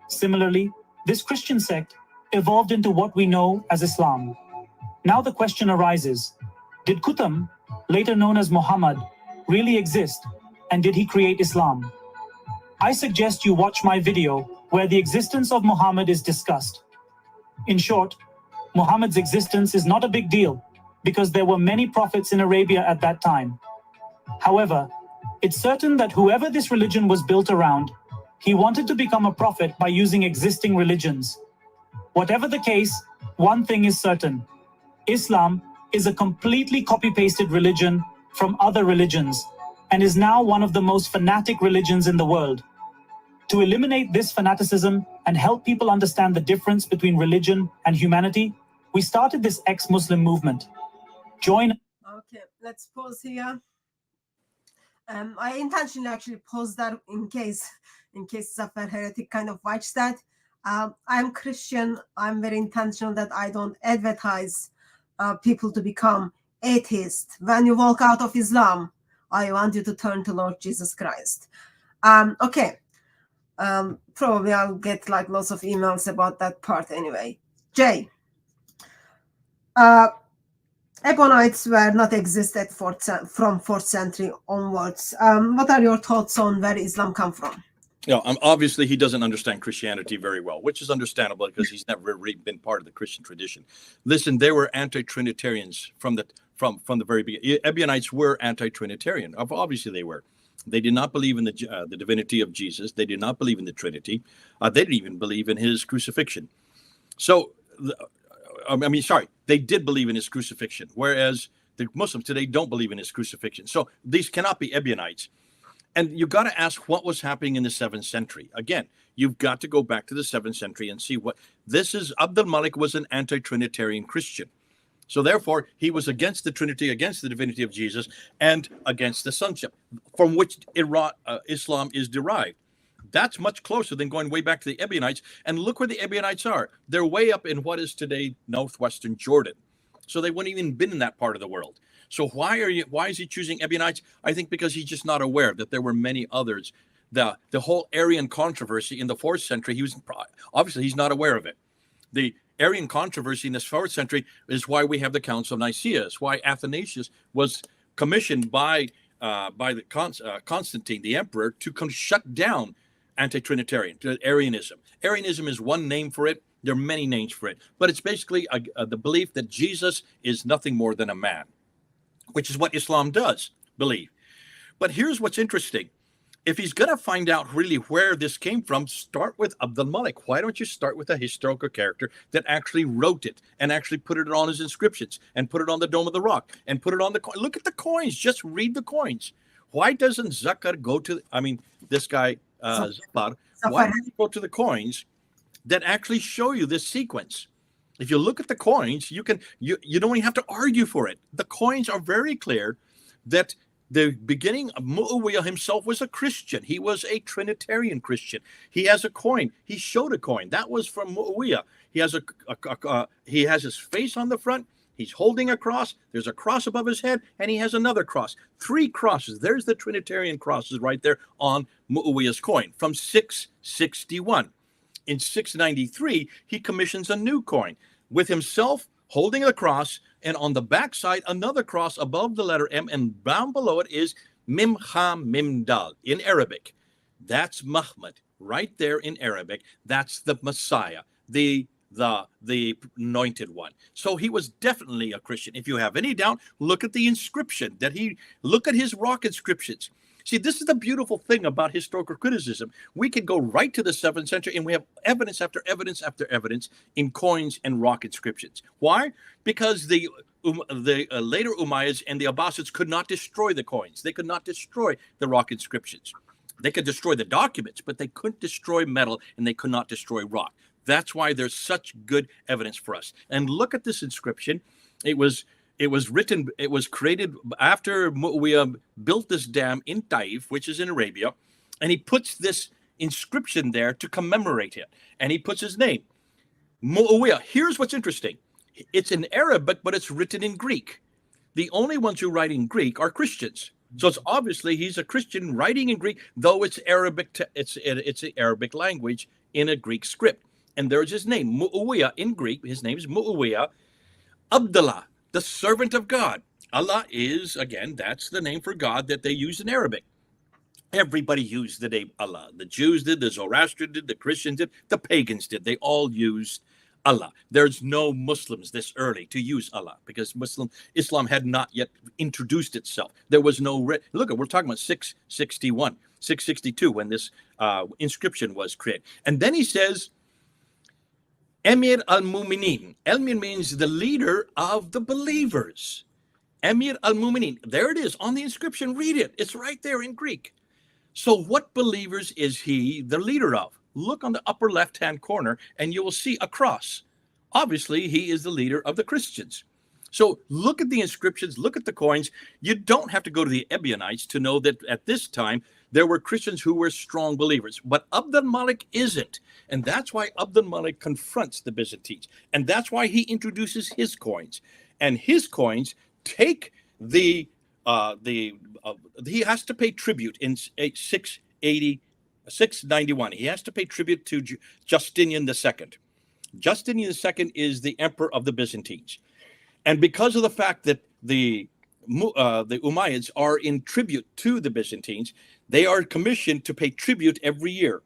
Similarly, this Christian sect evolved into what we know as Islam. Now the question arises, did Qutham, later known as Muhammad, really exist, and did he create Islam? I suggest you watch my video where the existence of Muhammad is discussed. In short, Muhammad's existence is not a big deal because there were many prophets in Arabia at that time. However, it's certain that whoever this religion was built around, he wanted to become a prophet by using existing religions. Whatever the case, one thing is certain. Islam is a completely copy-pasted religion from other religions and is now one of the most fanatic religions in the world. To eliminate this fanaticism and help people understand the difference between religion and humanity, we started this ex-Muslim movement. Join. Okay, let's pause here. I intentionally actually paused that in case Zafar Heretic kind of watched that. I'm Christian. I'm very intentional that I don't advertise people to become atheist. When you walk out of Islam, I want you to turn to Lord Jesus Christ. Okay. Probably I'll get like lots of emails about that part anyway. Jay. Ebionites were not existed from 4th century onwards. What are your thoughts on where Islam come from? Yeah, obviously he doesn't understand Christianity very well, which is understandable because he's never really been part of the Christian tradition. Listen, they were anti-Trinitarians from from the very beginning. Ebionites were anti-Trinitarian. Obviously, they were. They did not believe in the divinity of Jesus. They did not believe in the Trinity. They didn't even believe in his crucifixion. So, they did believe in his crucifixion, whereas the Muslims today don't believe in his crucifixion. So these cannot be Ebionites. And you've got to ask what was happening in the 7th century. Again, you've got to go back to the 7th century and see what this is. Abd al-Malik was an anti-Trinitarian Christian. So therefore, he was against the Trinity, against the divinity of Jesus, and against the sonship, from which Islam is derived. That's much closer than going way back to the Ebionites. And look where the Ebionites are. They're way up in what is today northwestern Jordan. So they wouldn't even been in that part of the world. So why is he choosing Ebionites? I think because he's just not aware that there were many others. The whole Arian controversy in the 4th century, he's not aware of it. The Arian controversy in the 4th century is why we have the Council of Nicaea. It's why Athanasius was commissioned by Constantine, the emperor, to shut down anti-Trinitarian, Arianism. Arianism is one name for it. There are many names for it, but it's basically the belief that Jesus is nothing more than a man, which is what Islam does believe. But here's what's interesting. If he's going to find out really where this came from, start with Abd al-Malik. Why don't you start with a historical character that actually wrote it and actually put it on his inscriptions and put it on the Dome of the Rock and put it on the coin? Look at the coins. Just read the coins. Why doesn't Zakar go to, this guy, Zafar, why doesn't he go to the coins that actually show you this sequence? If you look at the coins, you don't even have to argue for it. The coins are very clear that the beginning of Muawiyah himself was a Christian. He was a Trinitarian Christian. He has a coin. He showed a coin. That was from Muawiyah. He has he has his face on the front. He's holding a cross. There's a cross above his head, and he has another cross. 3 crosses. There's the Trinitarian crosses right there on Muawiyah's coin from 661. In 693, he commissions a new coin with himself holding a cross, and on the back side, another cross above the letter M, and down below it is Mim Ha Mim Dal in Arabic. That's Muhammad right there in Arabic. That's the Messiah, the anointed one. So he was definitely a Christian. If you have any doubt, look at the inscription look at his rock inscriptions. See, this is the beautiful thing about historical criticism. We can go right to the 7th century and we have evidence after evidence after evidence in coins and rock inscriptions. Why? Because the later Umayyads and the Abbasids could not destroy the coins. They could not destroy the rock inscriptions. They could destroy the documents, but they couldn't destroy metal and they could not destroy rock. That's why there's such good evidence for us. And look at this inscription. It was created after Muawiyah built this dam in Taif, which is in Arabia, and he puts this inscription there to commemorate it. And he puts his name, Muawiyah. Here's what's interesting. It's in Arabic, but it's written in Greek. The only ones who write in Greek are Christians. So it's obviously he's a Christian writing in Greek, though it's Arabic. It's an Arabic language in a Greek script. And there's his name, Muawiyah in Greek. His name is Muawiyah Abdullah, the servant of God. Allah is, again, that's the name for God that they use in Arabic. Everybody used the name Allah. The Jews did, the Zoroastrians did, the Christians did, the pagans did. They all used Allah. There's no Muslims this early to use Allah because Islam had not yet introduced itself. There was no, look, we're talking about 661, 662 when this inscription was created. And then he says, Emir al-Mu'minin. Emir means the leader of the believers. Emir al-Mu'minin. There it is on the inscription. Read it. It's right there in Greek. So what believers is he the leader of? Look on the upper left-hand corner and you will see a cross. Obviously, he is the leader of the Christians. So look at the inscriptions, look at the coins. You don't have to go to the Ebionites to know that at this time, there were Christians who were strong believers, but Abd al-Malik isn't. And that's why Abd al-Malik confronts the Byzantines. And that's why he introduces his coins. And his coins take he has to pay tribute in 691. He has to pay tribute to Justinian II. Justinian II is the emperor of the Byzantines. And because of the fact that the Umayyads are in tribute to the Byzantines, they are commissioned to pay tribute every year.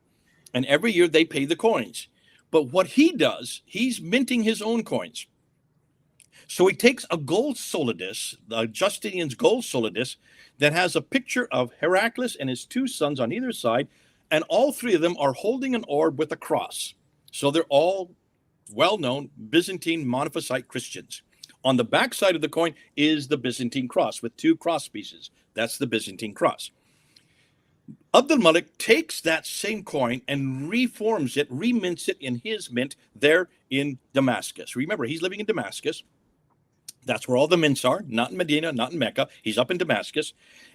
And every year they pay the coins. But what he does, he's minting his own coins. So he takes a gold solidus, Justinian's gold solidus, that has a picture of Heraclius and his two sons on either side, and all three of them are holding an orb with a cross. So they're all well-known Byzantine Monophysite Christians. On the back side of the coin is the Byzantine cross with two cross pieces. That's the Byzantine cross. Abd al-Malik takes that same coin and reforms it, remints it in his mint there in Damascus. Remember, he's living in Damascus. That's where all the mints are, not in Medina, not in Mecca. He's up in Damascus.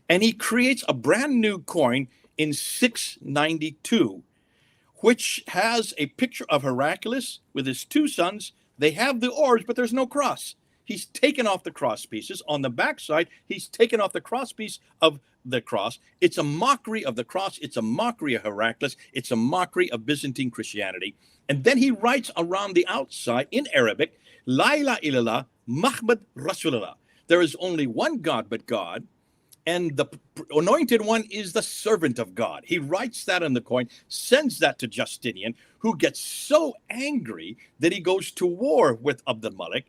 And he creates a brand new coin in 692, which has a picture of Heraclius with his two sons. They have the orbs, but there's no cross. He's taken off the cross pieces. On the backside, he's taken off the cross piece of the cross. It's a mockery of the cross. It's a mockery of Heraclius. It's a mockery of Byzantine Christianity. And then he writes around the outside in Arabic, La ilaha illallah, Muhammad Rasulullah. There is only one God but God, and the anointed one is the servant of God. He writes that on the coin, sends that to Justinian, who gets so angry that he goes to war with Abd al-Malik,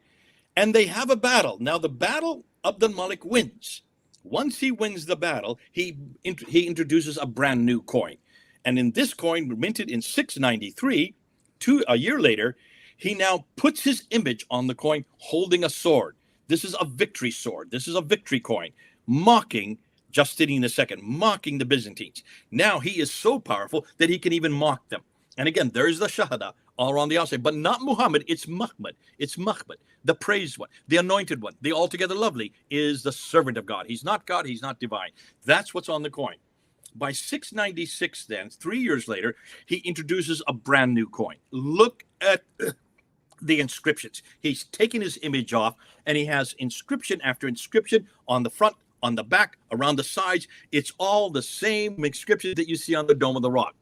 and they have a battle. Now, the battle, Abd al-Malik wins. Once he wins the battle, he introduces a brand new coin. And in this coin, minted in 693, a year later, he now puts his image on the coin holding a sword. This is a victory sword. This is a victory coin, mocking Justinian II, mocking the Byzantines. Now he is so powerful that he can even mock them. And again, there's the Shahada all around the outside, but not Muhammad, it's Muhammad. It's Muhammad, the praised one, the anointed one, the altogether lovely is the servant of God. He's not God, he's not divine. That's what's on the coin. By 696 then, 3 years later, he introduces a brand new coin. Look at the inscriptions. He's taken his image off, and he has inscription after inscription on the front, on the back, around the sides. It's all the same inscription that you see on the Dome of the Rock.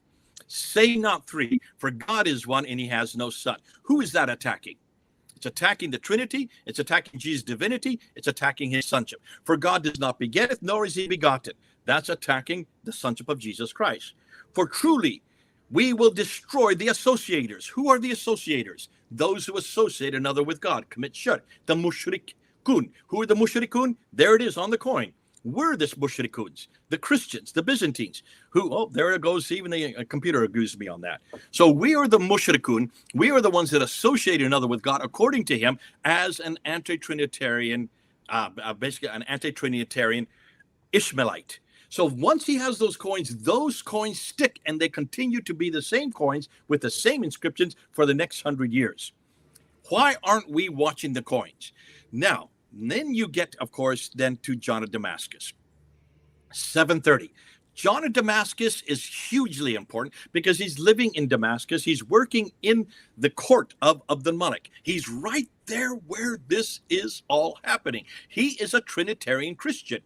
Say not three, for God is one and he has no son. Who is that attacking? It's attacking the Trinity. It's attacking Jesus' divinity. It's attacking his sonship. For God does not begetteth, nor is he begotten. That's attacking the sonship of Jesus Christ. For truly, we will destroy the associators. Who are the associators? Those who associate another with God, commit shirk. The mushrikun. Who are the mushrikun? There it is on the coin. We're the mushrikuns, the Christians, the Byzantines, who, oh, there it goes. Even the computer agrees with me on that. So we are the mushrikun. We are the ones that associate another with God, according to him, as an anti-Trinitarian, basically an anti-Trinitarian Ishmaelite. So once he has those coins stick, and they continue to be the same coins with the same inscriptions for the next 100 years. Why aren't we watching the coins? Now, then you get, of course, then to John of Damascus. 730. John of Damascus is hugely important because he's living in Damascus. He's working in the court of Abd al-Malik. He's right there where this is all happening. He is a Trinitarian Christian.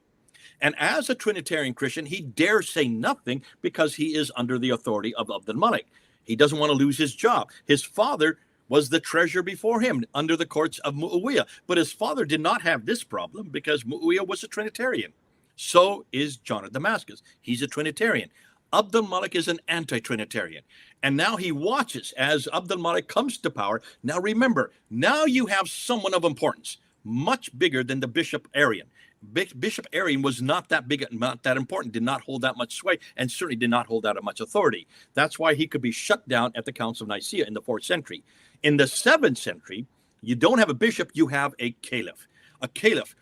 And as a Trinitarian Christian, he dares say nothing because he is under the authority of Abd al-Malik. He doesn't want to lose his job. His father was the treasurer before him under the courts of Muawiyah. But his father did not have this problem because Muawiyah was a Trinitarian. So is John of Damascus. He's a Trinitarian. Abd al-Malik is an anti-Trinitarian. And now he watches as Abd al-Malik comes to power. Now remember, now you have someone of importance, much bigger than the Bishop Arian. Bishop Arian was not that big, not that important, did not hold that much sway, and certainly did not hold that much authority. That's why he could be shut down at the Council of Nicaea in the 4th century. In the 7th century, you don't have a bishop, you have a caliph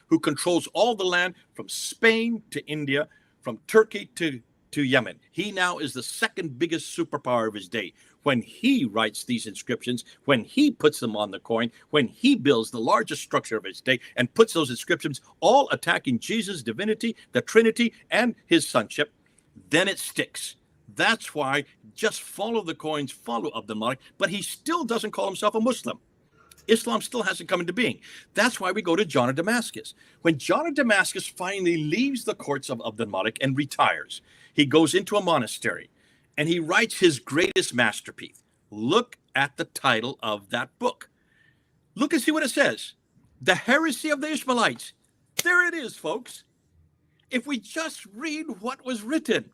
who controls all the land from Spain to India, from Turkey to Yemen. He now is the second biggest superpower of his day. When he writes these inscriptions, when he puts them on the coin, when he builds the largest structure of his day and puts those inscriptions all attacking Jesus' divinity, the Trinity, and his sonship, then it sticks. That's why just follow the coins, follow Abd al-Malik, but he still doesn't call himself a Muslim. Islam still hasn't come into being. That's why we go to John of Damascus. When John of Damascus finally leaves the courts of Abd al-Malik and retires, he goes into a monastery and he writes his greatest masterpiece. Look at the title of that book. Look and see what it says. The Heresy of the Ishmaelites. There it is, folks. If we just read what was written,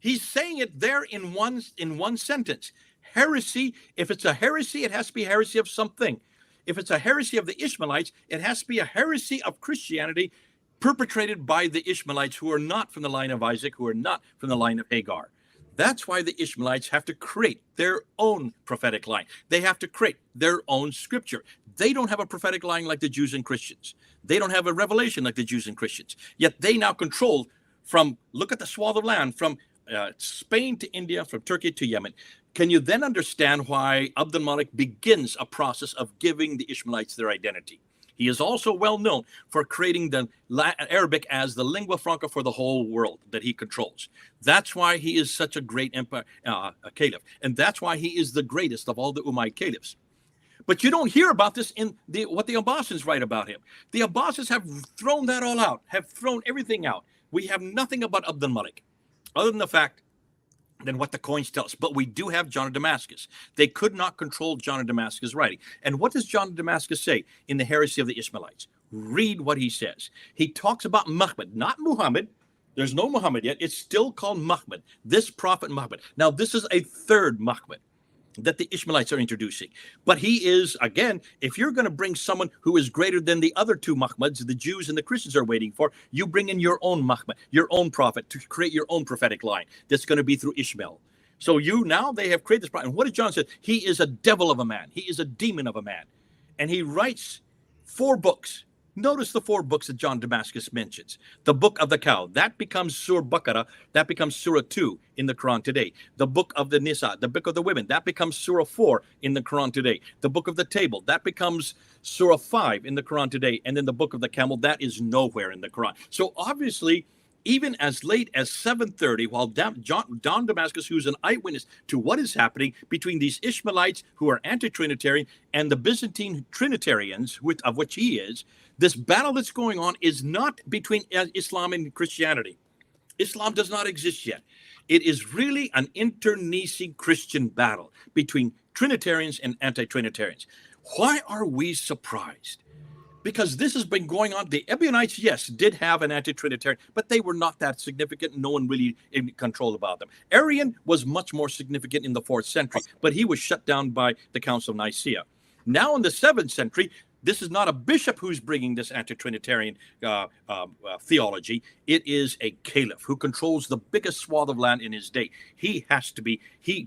he's saying it there in one sentence. Heresy, if it's a heresy, it has to be heresy of something. if it's a heresy of the Ishmaelites, it has to be a heresy of Christianity perpetrated by the Ishmaelites who are not from the line of Isaac, who are not from the line of Hagar. That's why the Ishmaelites have to create their own prophetic line. They have to create their own scripture. They don't have a prophetic line like the Jews and Christians. They don't have a revelation like the Jews and Christians. Yet they now control from, look at the swath of land, from Spain to India, from Turkey to Yemen. Can you then understand why Abd al-Malik begins a process of giving the Ishmaelites their identity? He is also well known for creating the Arabic as the lingua franca for the whole world that he controls. That's why he is such a great empire, caliph. And that's why he is the greatest of all the Umayyad caliphs. But you don't hear about this in what the Abbasids write about him. The Abbasids have thrown that all out, have thrown everything out. We have nothing about Abd al-Malik, other than the fact than what the coins tell us. But we do have John of Damascus. They could not control John of Damascus' writing. And what does John of Damascus say in the heresy of the Ishmaelites? Read what he says. He talks about Muhammad, not Muhammad. There's no Muhammad yet. It's still called Muhammad, this prophet Muhammad. Now, this is a third Muhammad that the Ishmaelites are introducing. But he is, again, if you're going to bring someone who is greater than the other two Muhammads, the Jews and the Christians are waiting for, you bring in your own Muhammad, your own prophet, to create your own prophetic line that's going to be through Ishmael. So they have created this prophet. And what did John say? He is a devil of a man. He is a demon of a man. And he writes 4 books. Notice the 4 books that John Damascus mentions. The book of the cow, that becomes Surah Baqarah, that becomes Surah 2 in the Quran today. The book of the Nisa, the book of the women, that becomes Surah 4 in the Quran today. The book of the table, that becomes Surah 5 in the Quran today. And then the book of the camel, that is nowhere in the Quran. So obviously, even as late as 7:30, while John Damascus, who's an eyewitness to what is happening between these Ishmaelites who are anti-Trinitarian and the Byzantine Trinitarians, of which he is, this battle that's going on is not between Islam and Christianity. Islam does not exist yet. It is really an internecine Christian battle between Trinitarians and anti-Trinitarians. Why are we surprised? Because this has been going on. The Ebionites, yes, did have an anti-Trinitarian, but they were not that significant. No one really in control about them. Arian was much more significant in the 4th century, but he was shut down by the Council of Nicaea. Now in the 7th century, this is not a bishop who's bringing this anti-Trinitarian theology. It is a caliph who controls the biggest swath of land in his day. He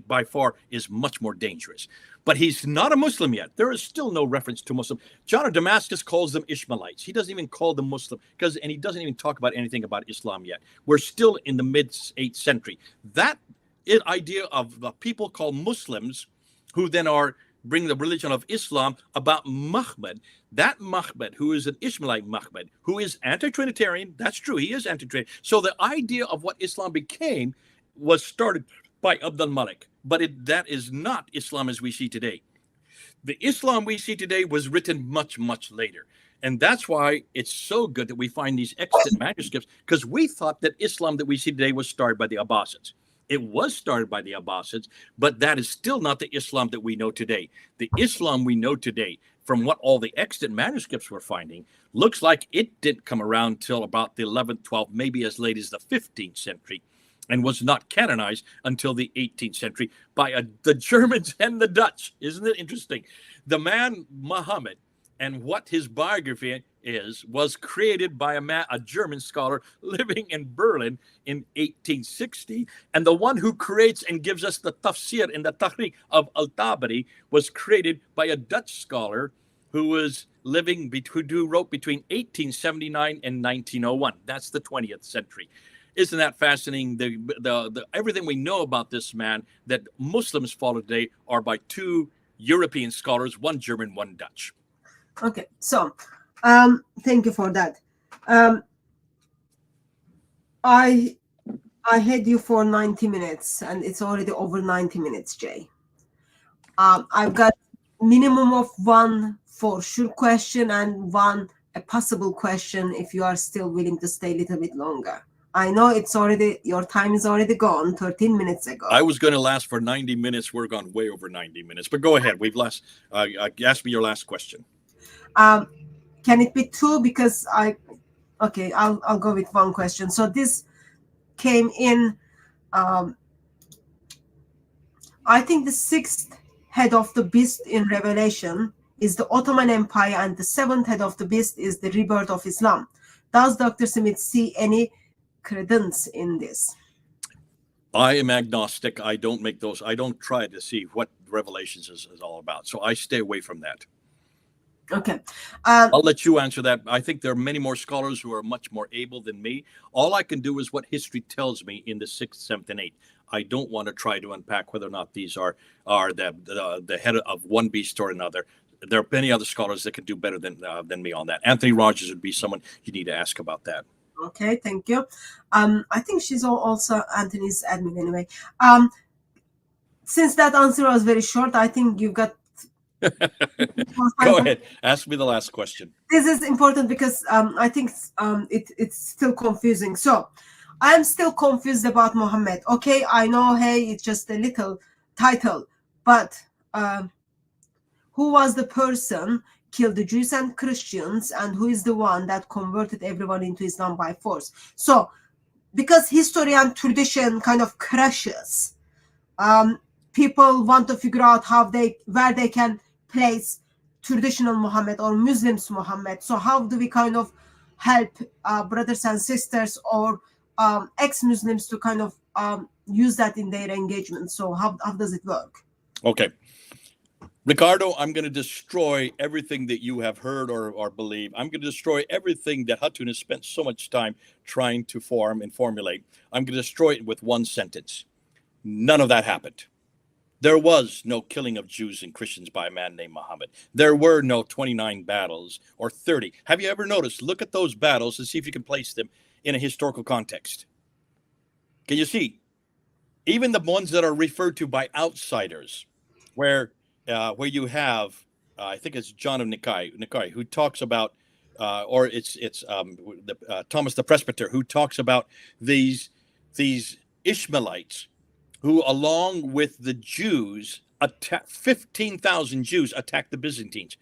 by far is much more dangerous. But he's not a Muslim yet. There is still no reference to Muslim. John of Damascus calls them Ishmaelites. He doesn't even call them Muslim, and he doesn't even talk about anything about Islam yet. We're still in the mid-8th century. That idea of the people called Muslims, who then bring the religion of Islam about Muhammad, that Muhammad, who is an Ishmaelite Muhammad, who is anti-Trinitarian, that's true, he is anti-Trinitarian. So the idea of what Islam became was started by Abd al-Malik, but that is not Islam as we see today. The Islam we see today was written much, much later. And that's why it's so good that we find these extant manuscripts, because we thought that Islam that we see today was started by the Abbasids. It was started by the Abbasids, but that is still not the Islam that we know today. The Islam we know today, from what all the extant manuscripts we're finding, looks like it didn't come around till about the 11th, 12th, maybe as late as the 15th century, and was not canonized until the 18th century by the Germans and the Dutch. Isn't it interesting? The man Muhammad and what his biography was created by a German scholar living in Berlin in 1860. And the one who creates and gives us the tafsir and the tahriq of Al-Tabari was created by a Dutch scholar who was who wrote between 1879 and 1901. That's the 20th century. Isn't that fascinating? The everything we know about this man that Muslims follow today are by 2 European scholars, one German, one Dutch. Okay, so thank you for that. I had you for 90 minutes, and it's already over 90 minutes, Jay. I've got minimum of 1 for sure question and 1 a possible question if you are still willing to stay a little bit longer. I know your time is already gone 13 minutes ago. I was going to last for 90 minutes. We're gone way over 90 minutes, but go ahead. Ask me your last question. Can it be 2? Because I'll go with 1 question. So this came in, I think the 6th head of the beast in Revelation is the Ottoman Empire and the seventh head of the beast is the rebirth of Islam. Does Dr. Smith see any credence in this? I am agnostic. I don't make those. I don't try to see what Revelations is all about. So I stay away from that. Okay. I'll let you answer that. I think there are many more scholars who are much more able than me. All I can do is what history tells me in the 6th, 7th, and 8th. I don't want to try to unpack whether or not these are the head of one beast or another. There are many other scholars that can do better than me on that. Anthony Rogers would be someone you need to ask about that. Okay, thank you. I think she's also Anthony's admin anyway. Since that answer was very short, I think you've got. Go ahead. Ask me the last question. This is important because I think it's still confusing. So I'm still confused about Muhammad. Okay, I know, hey, it's just a little title, but who was the person killed the Jews and Christians, and who is the one that converted everyone into Islam by force? So because history and tradition kind of crashes, people want to figure out where they can place traditional Muhammad or Muslims Muhammad. So how do we kind of help brothers and sisters or ex-Muslims to kind of use that in their engagement? So how does it work? Okay. Ricardo, I'm going to destroy everything that you have heard or believe. I'm going to destroy everything that Hatun has spent so much time trying to form and formulate. I'm going to destroy it with one sentence. None of that happened. There was no killing of Jews and Christians by a man named Muhammad. There were no 29 battles or 30. Have you ever noticed? Look at those battles and see if you can place them in a historical context. Can you see? Even the ones that are referred to by outsiders, where you have, I think it's John of Nicaea, who talks about, or it's Thomas the Presbyter, who talks about these Ishmaelites, who, along with the Jews, 15,000 Jews attacked the Byzantines.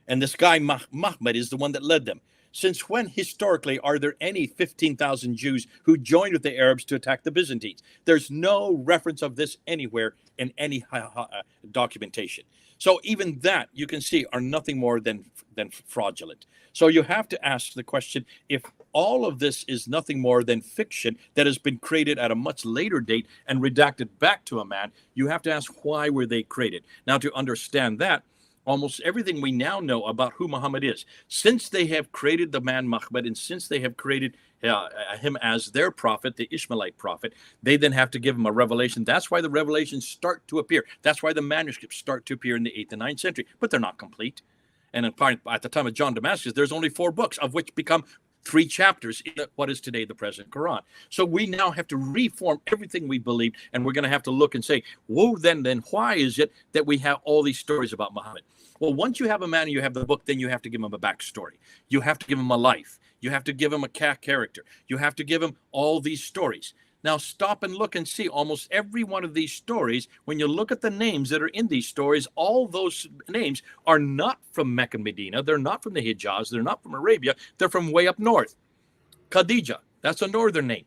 And this guy, Mahmud, is the one that led them. Since when, historically, are there any 15,000 Jews who joined with the Arabs to attack the Byzantines? There's no reference of this anywhere in any documentation. So even that, you can see, are nothing more than fraudulent. So you have to ask the question, if all of this is nothing more than fiction that has been created at a much later date and redacted back to a man, you have to ask, why were they created? Now, to understand that, almost everything we now know about who Muhammad is, since they have created the man Muhammad, and since they have created him as their prophet, the Ishmaelite prophet, they then have to give him a revelation. That's why the revelations start to appear. That's why the manuscripts start to appear in the 8th and 9th century, but they're not complete. And at the time of John Damascus, there's only 4 books, of which become 3 chapters in what is today the present Quran. So we now have to reform everything we believe, and we're going to have to look and say, whoa, then why is it that we have all these stories about Muhammad? Well, once you have a man and you have the book, then you have to give him a backstory. You have to give him a life. You have to give him a character. You have to give him all these stories. Now stop and look and see almost every one of these stories. When you look at the names that are in these stories, all those names are not from Mecca and Medina. They're not from the Hijaz. They're not from Arabia. They're from way up north. Khadija, that's a northern name.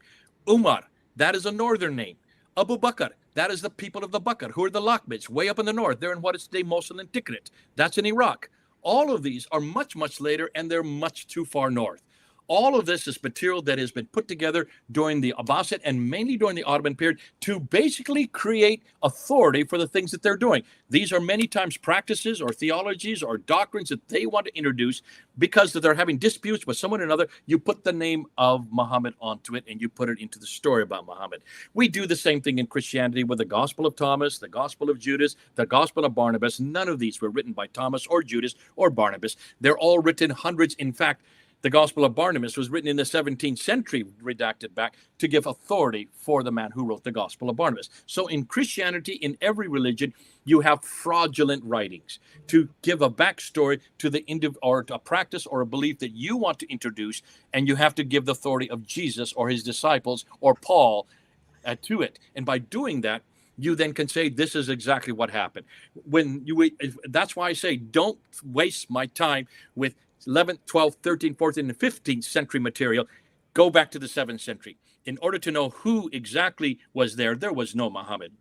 Umar, that is a northern name. Abu Bakr, that is the people of the Bakr, who are the Lakhmids, way up in the north. They're in what is today Mosul and Tikrit. That's in Iraq. All of these are much, much later, and they're much too far north. All of this is material that has been put together during the Abbasid and mainly during the Ottoman period to basically create authority for the things that they're doing. These are many times practices or theologies or doctrines that they want to introduce because they're having disputes with someone or another. You put the name of Muhammad onto it and you put it into the story about Muhammad. We do the same thing in Christianity with the Gospel of Thomas, the Gospel of Judas, the Gospel of Barnabas. None of these were written by Thomas or Judas or Barnabas. They're all written hundreds. In fact, the Gospel of Barnabas was written in the 17th century, redacted back, to give authority for the man who wrote the Gospel of Barnabas. So in Christianity, in every religion, you have fraudulent writings to give a backstory to the or to a practice or a belief that you want to introduce, and you have to give the authority of Jesus or his disciples or Paul to it. And by doing that, you then can say, this is exactly what happened. That's why I say, don't waste my time with 11th, 12th, 13th, 14th, and 15th century material. Go back to the 7th century. In order to know who exactly was there was no Muhammad.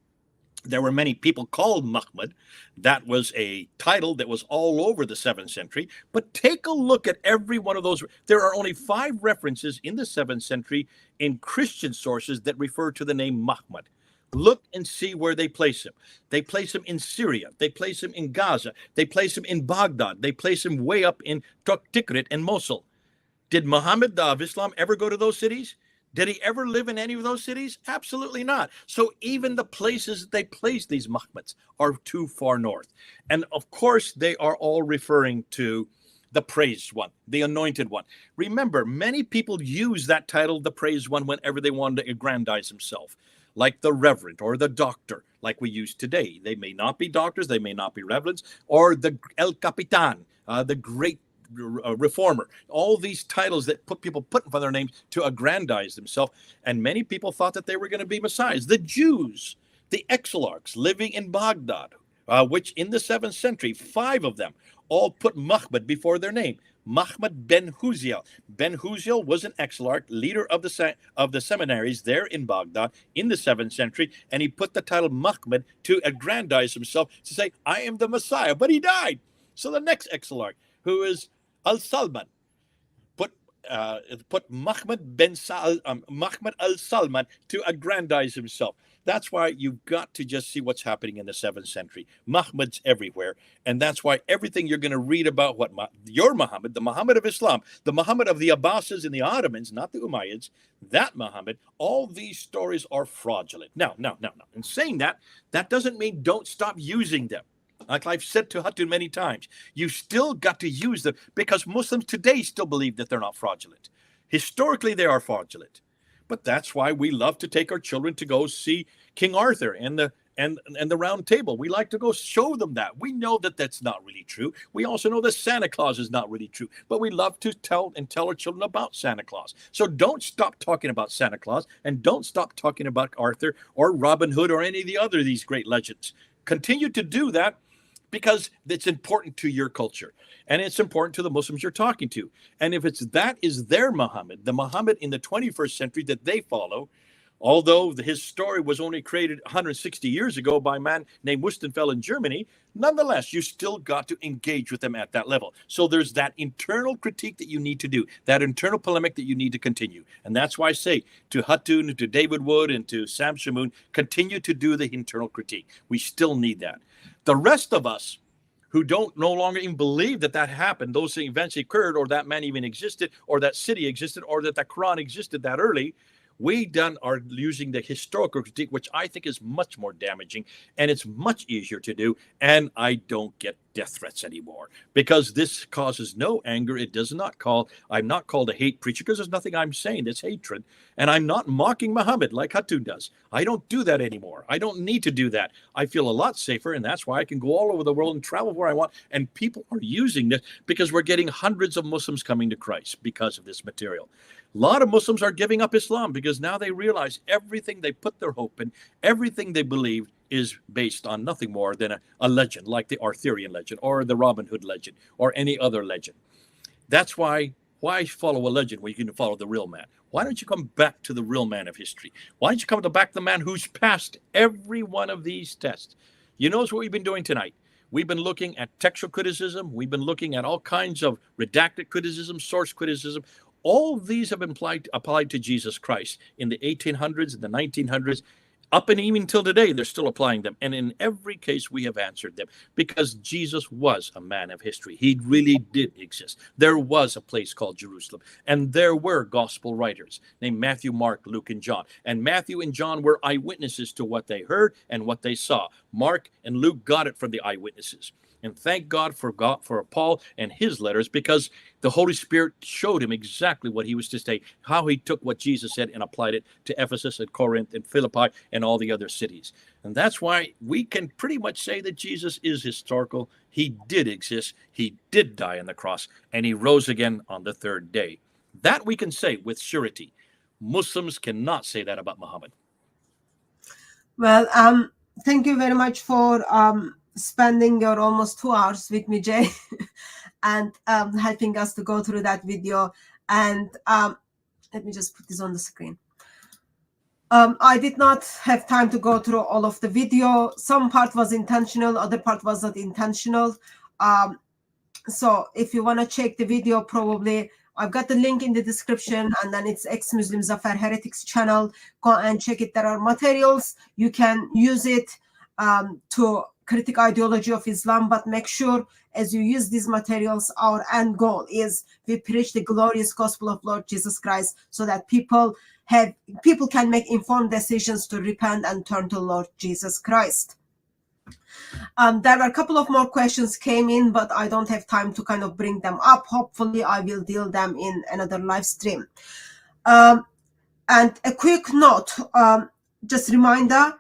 There were many people called Muhammad. That was a title that was all over the 7th century. But take a look at every one of those. There are only 5 references in the 7th century in Christian sources that refer to the name Muhammad. Look and see where they place him. They place him in Syria. They place him in Gaza. They place him in Baghdad. They place him way up in Tikrit and Mosul. Did Muhammad of Islam ever go to those cities? Did he ever live in any of those cities? Absolutely not. So even the places that they place these Muhammads are too far north. And of course, they are all referring to the praised one, the anointed one. Remember, many people use that title, the praised one, whenever they want to aggrandize themselves, like the reverend or the doctor, like we use today. They may not be doctors, they may not be reverends, or the El Capitan, the great reformer. All these titles that people put in front of their names to aggrandize themselves, and many people thought that they were going to be messiahs. The Jews, the exilarchs living in Baghdad, which in the 7th century, 5 of them all put Muhammad before their name. Muhammad ben Huziel. Ben Huziel was an exilarch, leader of the seminaries there in Baghdad in the 7th century, and he put the title Muhammad to aggrandize himself, to say, I am the Messiah, but he died. So the next exilarch, who is Al-Salman, put Muhammad al-Salman to aggrandize himself. That's why you've got to just see what's happening in the 7th century. Muhammad's everywhere. And that's why everything you're going to read about your Muhammad, the Muhammad of Islam, the Muhammad of the Abbasids and the Ottomans, not the Umayyads, that Muhammad, all these stories are fraudulent. Now. In saying that, that doesn't mean don't stop using them. Like I've said to Hatun many times, you still got to use them, because Muslims today still believe that they're not fraudulent. Historically, they are fraudulent. But that's why we love to take our children to go see King Arthur and the Round Table. We like to go show them that. We know that that's not really true. We also know that Santa Claus is not really true. But we love to tell our children about Santa Claus. So don't stop talking about Santa Claus, and don't stop talking about Arthur or Robin Hood or any of these great legends. Continue to do that, because it's important to your culture, and it's important to the Muslims you're talking to. And if that is their Muhammad, the Muhammad in the 21st century that they follow, although his story was only created 160 years ago by a man named Wustenfeld in Germany, nonetheless, you still got to engage with them at that level. So there's that internal critique that you need to do, that internal polemic that you need to continue. And that's why I say to Hatun, to David Wood, and to Sam Shamoun, continue to do the internal critique. We still need that. The rest of us who no longer even believe that happened, those events occurred, or that man even existed, or that city existed, or that the Quran existed that early, we are using the historical critique, which I think is much more damaging, and it's much easier to do. And I don't get death threats anymore, because this causes no anger. I'm not called a hate preacher, because there's nothing I'm saying that's hatred. And I'm not mocking Muhammad like Hatun does. I don't do that anymore. I don't need to do that. I feel a lot safer, and that's why I can go all over the world and travel where I want. And people are using this, because we're getting hundreds of Muslims coming to Christ because of this material. A lot of Muslims are giving up Islam, because now they realize everything they put their hope in, everything they believe, is based on nothing more than a legend, like the Arthurian legend or the Robin Hood legend or any other legend. That's why follow a legend when you can follow the real man? Why don't you come back to the real man of history? Why don't you come back to the man who's passed every one of these tests? You notice what we've been doing tonight. We've been looking at textual criticism. We've been looking at all kinds of redacted criticism, source criticism. All of these have been applied to Jesus Christ in the 1800s and the 1900s. Up and even till today, they're still applying them. And in every case, we have answered them, because Jesus was a man of history. He really did exist. There was a place called Jerusalem, and there were gospel writers named Matthew, Mark, Luke, and John. And Matthew and John were eyewitnesses to what they heard and what they saw. Mark and Luke got it from the eyewitnesses. And thank God for Paul and his letters, because the Holy Spirit showed him exactly what he was to say, how he took what Jesus said and applied it to Ephesus and Corinth and Philippi and all the other cities. And that's why we can pretty much say that Jesus is historical. He did exist. He did die on the cross, and he rose again on the 3rd day. That we can say with surety. Muslims cannot say that about Muhammad. Well, thank you very much for spending your almost 2 hours with me, Jay, and helping us to go through that video. And let me just put this on the screen. I did not have time to go through all of the video. Some part was intentional, other part was not intentional. So if you want to check the video, probably I've got the link in the description, and then it's ex-Muslim Zafer Heretics channel. Go and check it. There are materials. You can use it to critique ideology of Islam, but make sure as you use these materials, our end goal is we preach the glorious gospel of Lord Jesus Christ so that people can make informed decisions to repent and turn to Lord Jesus Christ. There were a couple of more questions came in, but I don't have time to kind of bring them up. Hopefully I will deal them in another live stream. And a quick note, just reminder,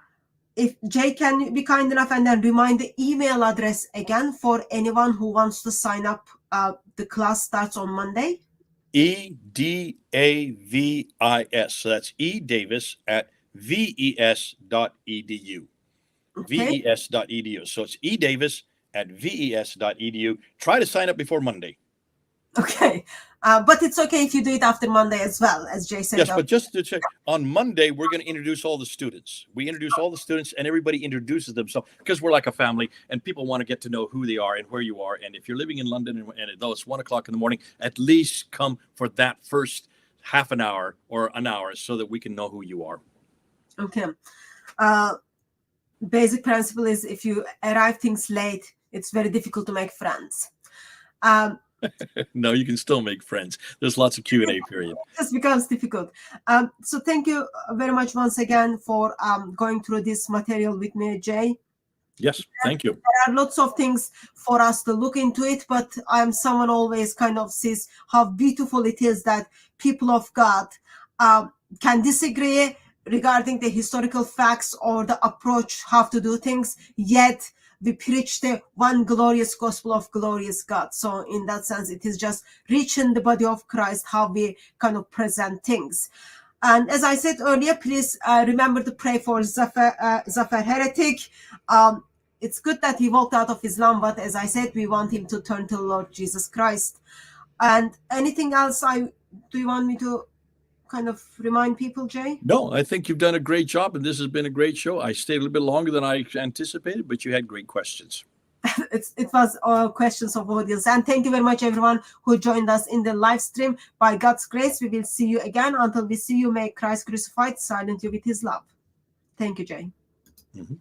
if Jay can be kind enough and then remind the email address again for anyone who wants to sign up. The class starts on Monday. EDAVIS. So that's edavis@ves.edu. Okay. VES.edu. So it's edavis@ves.edu. Try to sign up before Monday. Okay. But it's okay if you do it after Monday as well, as Jay said. Yes, but just to check, on Monday, we're going to introduce all the students. We introduce all the students, and everybody introduces themselves because we're like a family, and people want to get to know who they are and where you are. And if you're living in London and though it's 1 o'clock in the morning, at least come for that first half an hour or an hour so that we can know who you are. Okay. Basic principle is if you arrive things late, it's very difficult to make friends. No, you can still make friends. There's lots of Q&A period. It just becomes difficult. So thank you very much once again for going through this material with me, Jay. Yes, thank you. There are lots of things for us to look into it, but I'm someone always kind of sees how beautiful it is that people of God can disagree regarding the historical facts or the approach how to do things, yet we preach the one glorious gospel of glorious God. So in that sense, it is just reaching the body of Christ, how we kind of present things. And as I said earlier, please remember to pray for Zafer Heretic. It's good that he walked out of Islam, but as I said, we want him to turn to Lord Jesus Christ. And anything else do you want me to kind of remind people, Jay? No, I think you've done a great job, and this has been a great show. I stayed a little bit longer than I anticipated, but you had great questions. It was questions of audience. And thank you very much, everyone who joined us in the live stream. By God's grace, we will see you again. Until we see you, may Christ crucified silent you with his love. Thank you, Jay. Mm-hmm.